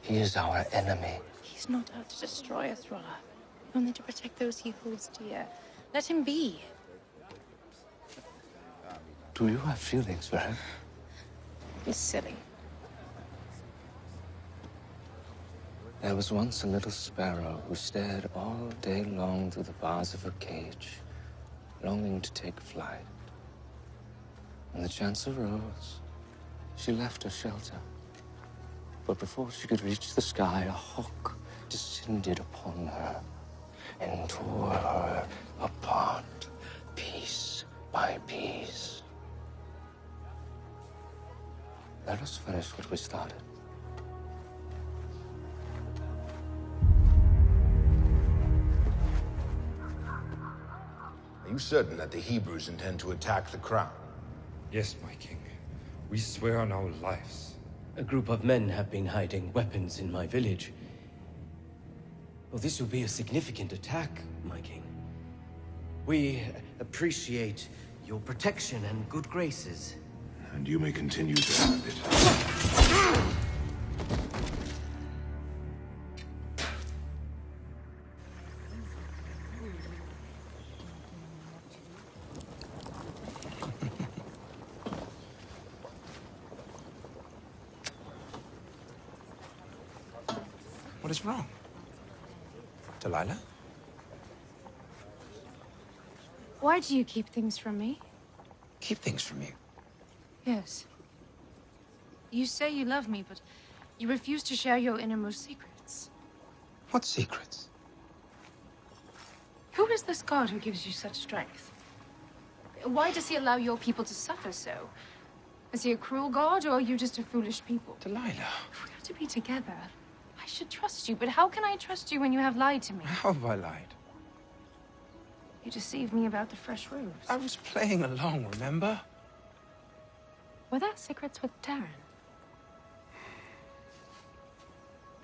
He is our enemy. He's not out to destroy us, Rolla. Only to protect those he holds dear. Let him be. Do you have feelings for him? He's silly. There was once a little sparrow who stared all day long through the bars of her cage, longing to take flight. When the chance arose, she left her shelter. But before she could reach the sky, a hawk descended upon her and tore her apart, piece by piece. Let us finish what we started. Are you certain that the Hebrews intend to attack the crown? Yes, my king. We swear on our lives. A group of men have been hiding weapons in my village. Well, this will be a significant attack, my king. We appreciate your protection and good graces. And you may continue to have it. What is wrong? Delilah? Why do you keep things from me? Keep things from you. Yes. You say you love me, but you refuse to share your innermost secrets. What secrets? Who is this god who gives you such strength? Why does he allow your people to suffer so? Is he a cruel god, or are you just a foolish people? Delilah. If we are to be together, I should trust you, but how can I trust you when you have lied to me? How have I lied? You deceived me about the fresh robes. I was playing along, remember? Were there secrets with Darren?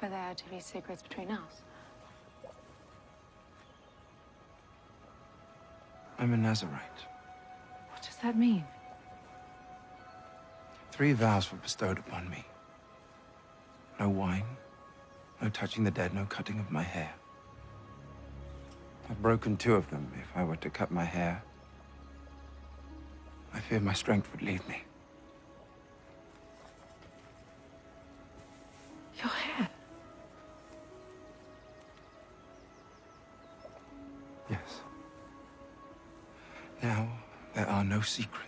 Were there to be secrets between us? I'm a Nazarite. What does that mean? 3 vows were bestowed upon me. No wine, no touching the dead, no cutting of my hair. I've broken 2 of them. If I were to cut my hair, I fear my strength would leave me. Your hair? Yes. Now, there are no secrets.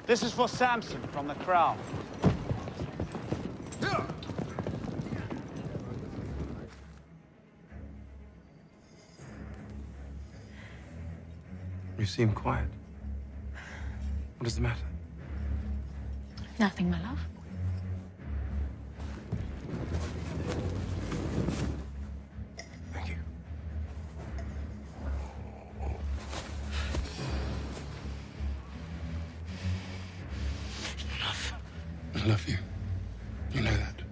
This is for Samson from the crown. You seem quiet. What is the matter? Nothing, my love. Thank you. I love you. You know that.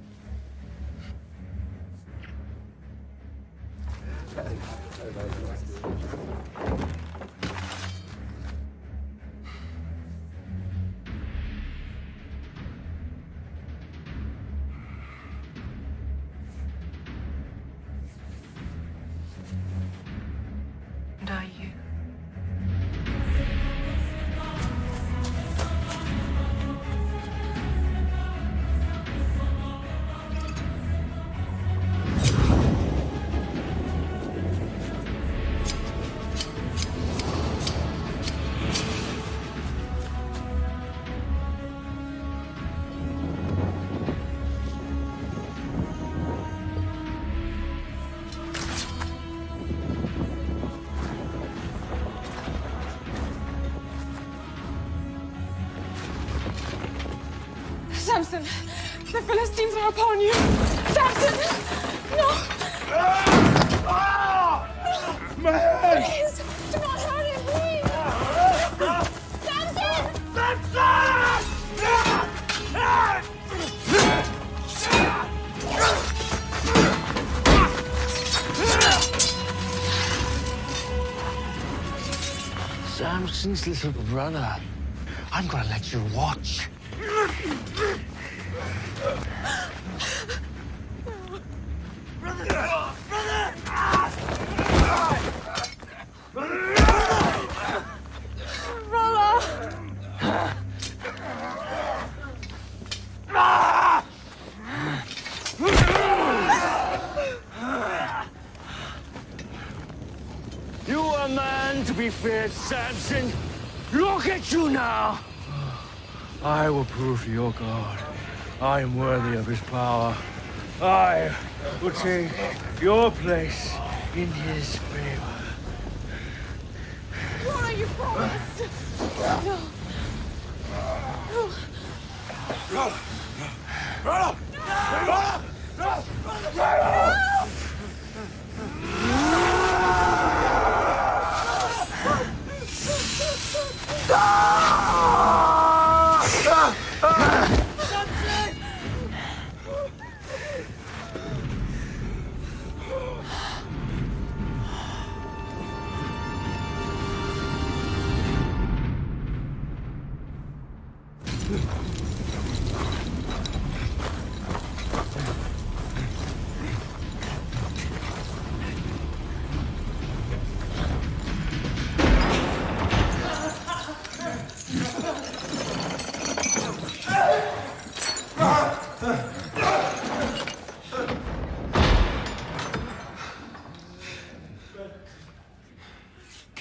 And are you? Samson, the Philistines are upon you. Samson, no. My head! Please, do not hurt him, please. Samson! Samson's little brother. I'm gonna let you watch. You are a man to be feared, Samson. Look at you now. I will prove to your God I am worthy of his power. I will take your place in his favor. Why you promised? No.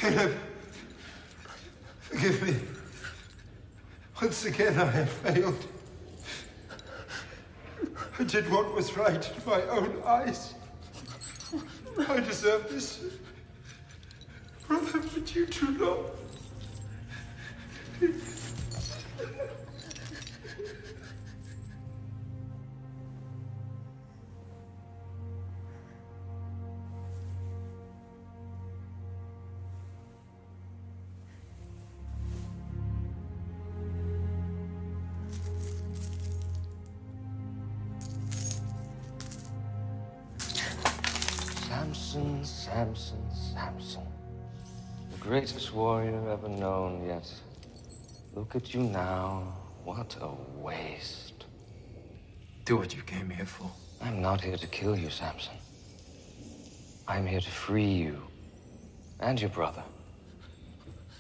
Philip, forgive me. Once again, I have failed. I did what was right in my own eyes. I deserve this. Brother, but you do not. Samson, Samson, Samson. The greatest warrior ever known, yet look at you now. What a waste. Do what you came here for. I'm not here to kill you, Samson. I'm here to free you and your brother.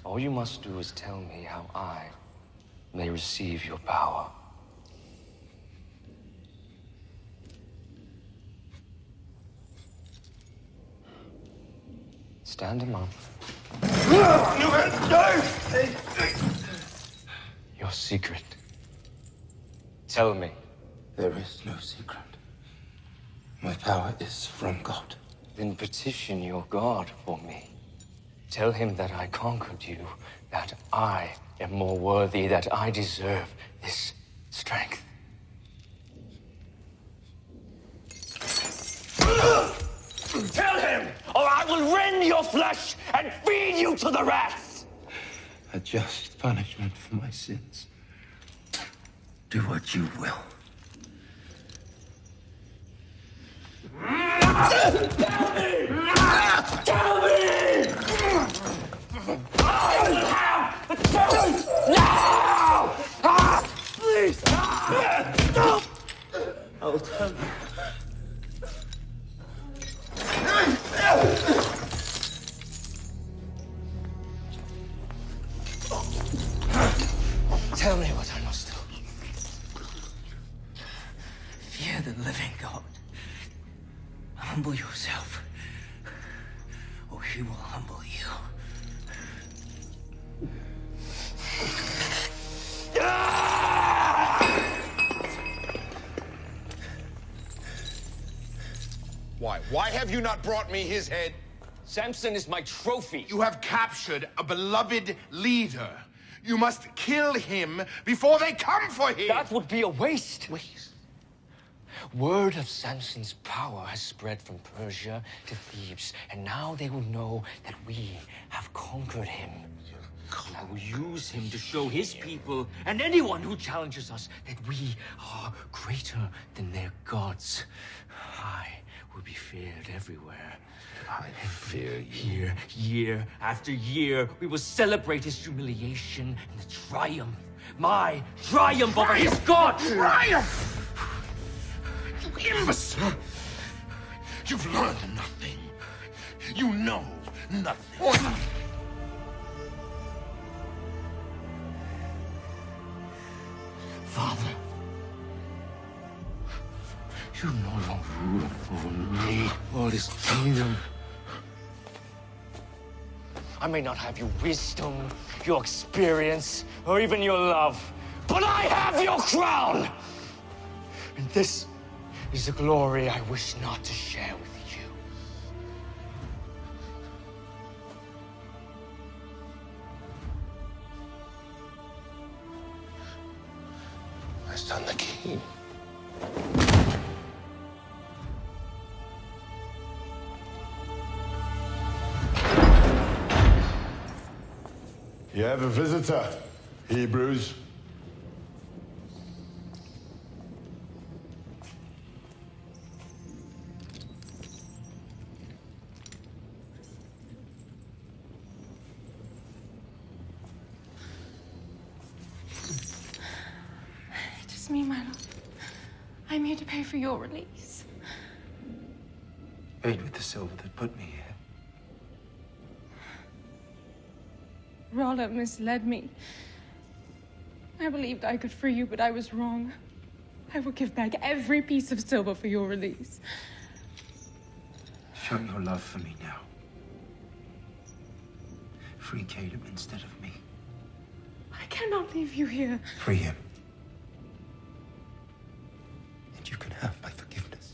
All you must do is tell me how I may receive your power. Stand him up. Your secret. Tell me. There is no secret. My power is from God. Then petition your God for me. Tell him that I conquered you, that I am more worthy, that I deserve this strength. Tell him, or I will rend your flesh and feed you to the rats! A just punishment for my sins. Do what you will. Tell me! Tell me! I will have the truth now! Please! Stop! I'll tell you. Tell me what I must do. Fear the living God. Humble yourself, or he will humble you. Why? Why have you not brought me his head? Samson is my trophy. You have captured a beloved leader. You must kill him before they come for him. That would be a waste. Word of Samson's power has spread from Persia to Thebes, and now they will know that we have conquered him. And I will use him to show his people and anyone who challenges us that we are greater than their gods. I will be feared everywhere. I fear you. Year after year, we will celebrate his humiliation and the triumph. My triumph over his god! Triumph! You imbecile! You've learned nothing. You know nothing. Father, you no longer rule over me or this kingdom. I may not have your wisdom, your experience, or even your love, but I have your crown! And this is a glory I wish not to share with you. My son, the king. You have a visitor, Hebrews. It is me, my lord. I'm here to pay for your release. Paid with the silver that put me here. Rolla misled me. I believed I could free you, but I was wrong. I will give back every piece of silver for your release. Show your love for me now. free Caleb instead of me. I cannot leave you here. Free him. And you can have my forgiveness.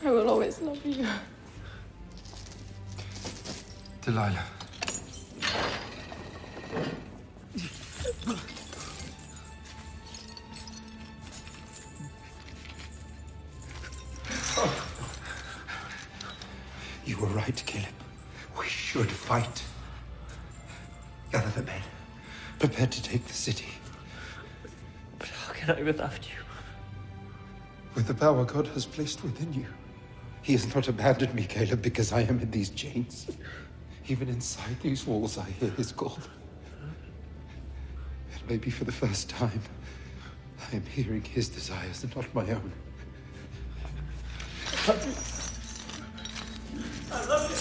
I will always love you. Delilah. You were right, Caleb. We should fight. Gather the men. Prepare to take the city. But how can I without you? With the power God has placed within you. He has not abandoned me, Caleb, because I am in these chains. Even inside these walls, I hear his call. And maybe for the first time, I am hearing his desires and not my own. I love you.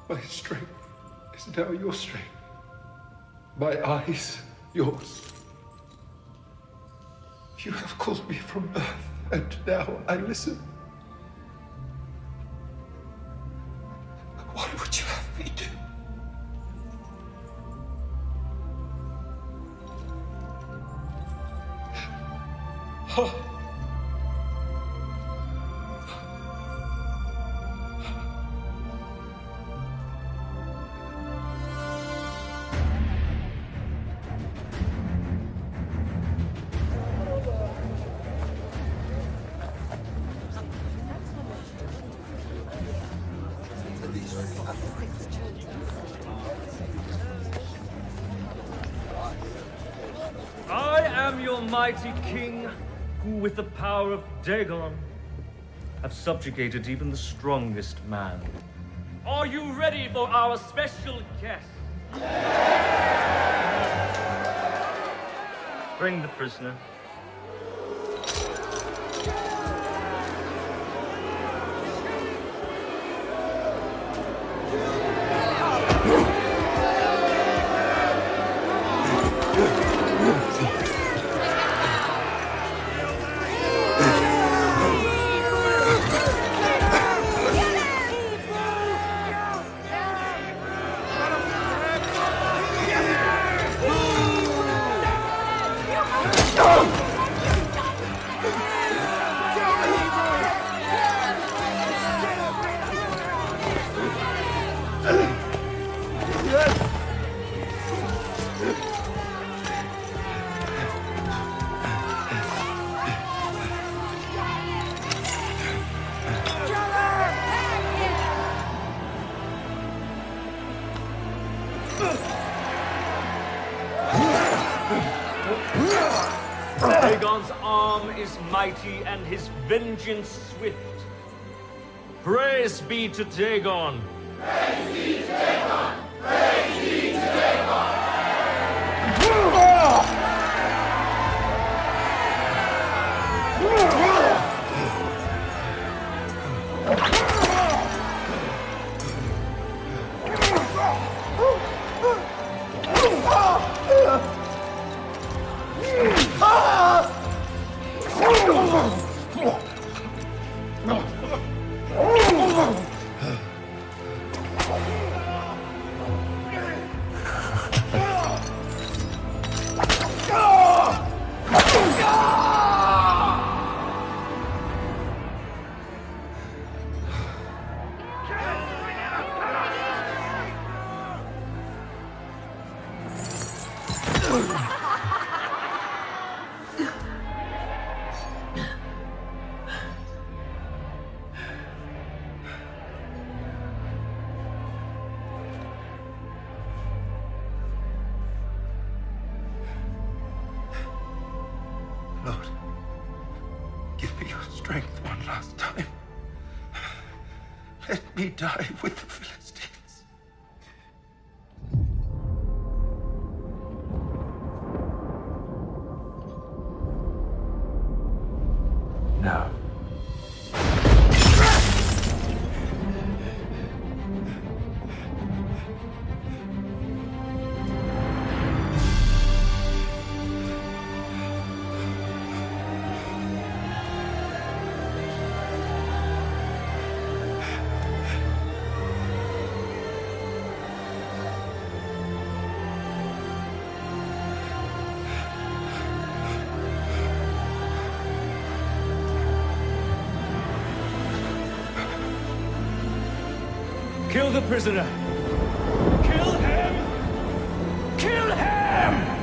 My strength is now your strength. My eyes, yours. You have called me from birth, and now I listen. What would you have me do? Oh. I am your mighty king, who with the power of Dagon have subjugated even the strongest man. Are you ready for our special guest? Bring the prisoner. Dagon's arm is mighty and his vengeance swift. Praise be to Dagon! Praise be to Dagon! Praise be to Dagon! Lord, give me your strength one last time. Let me die with the Philistines. Kill the prisoner! Kill him! Kill him!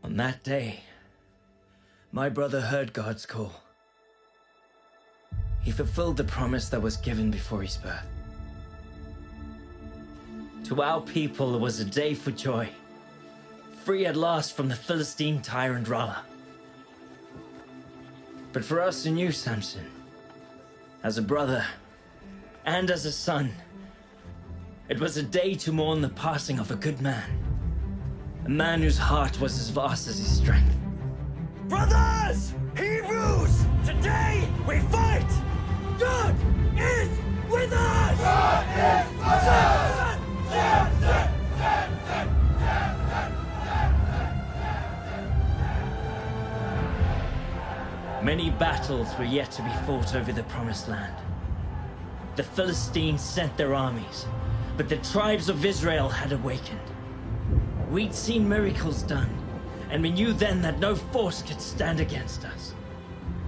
On that day, my brother heard God's call. He fulfilled the promise that was given before his birth. To our people, it was a day for joy, free at last from the Philistine tyrant Rala. But for us who knew Samson, as a brother and as a son, it was a day to mourn the passing of a good man. A man whose heart was as vast as his strength. Brothers! Hebrews! Today we fight! God is with us! God is with us! Samson! Samson! Many battles were yet to be fought over the Promised Land. The Philistines sent their armies, but the tribes of Israel had awakened. We'd seen miracles done, and we knew then that no force could stand against us.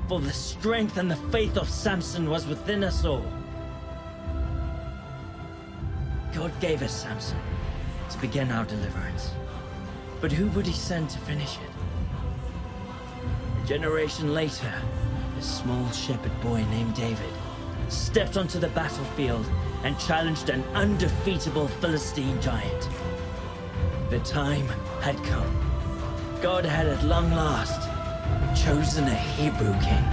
For the strength and the faith of Samson was within us all. God gave us Samson to begin our deliverance. But who would he send to finish it? A generation later, a small shepherd boy named David stepped onto the battlefield and challenged an undefeatable Philistine giant. The time had come. God had at long last chosen a Hebrew king.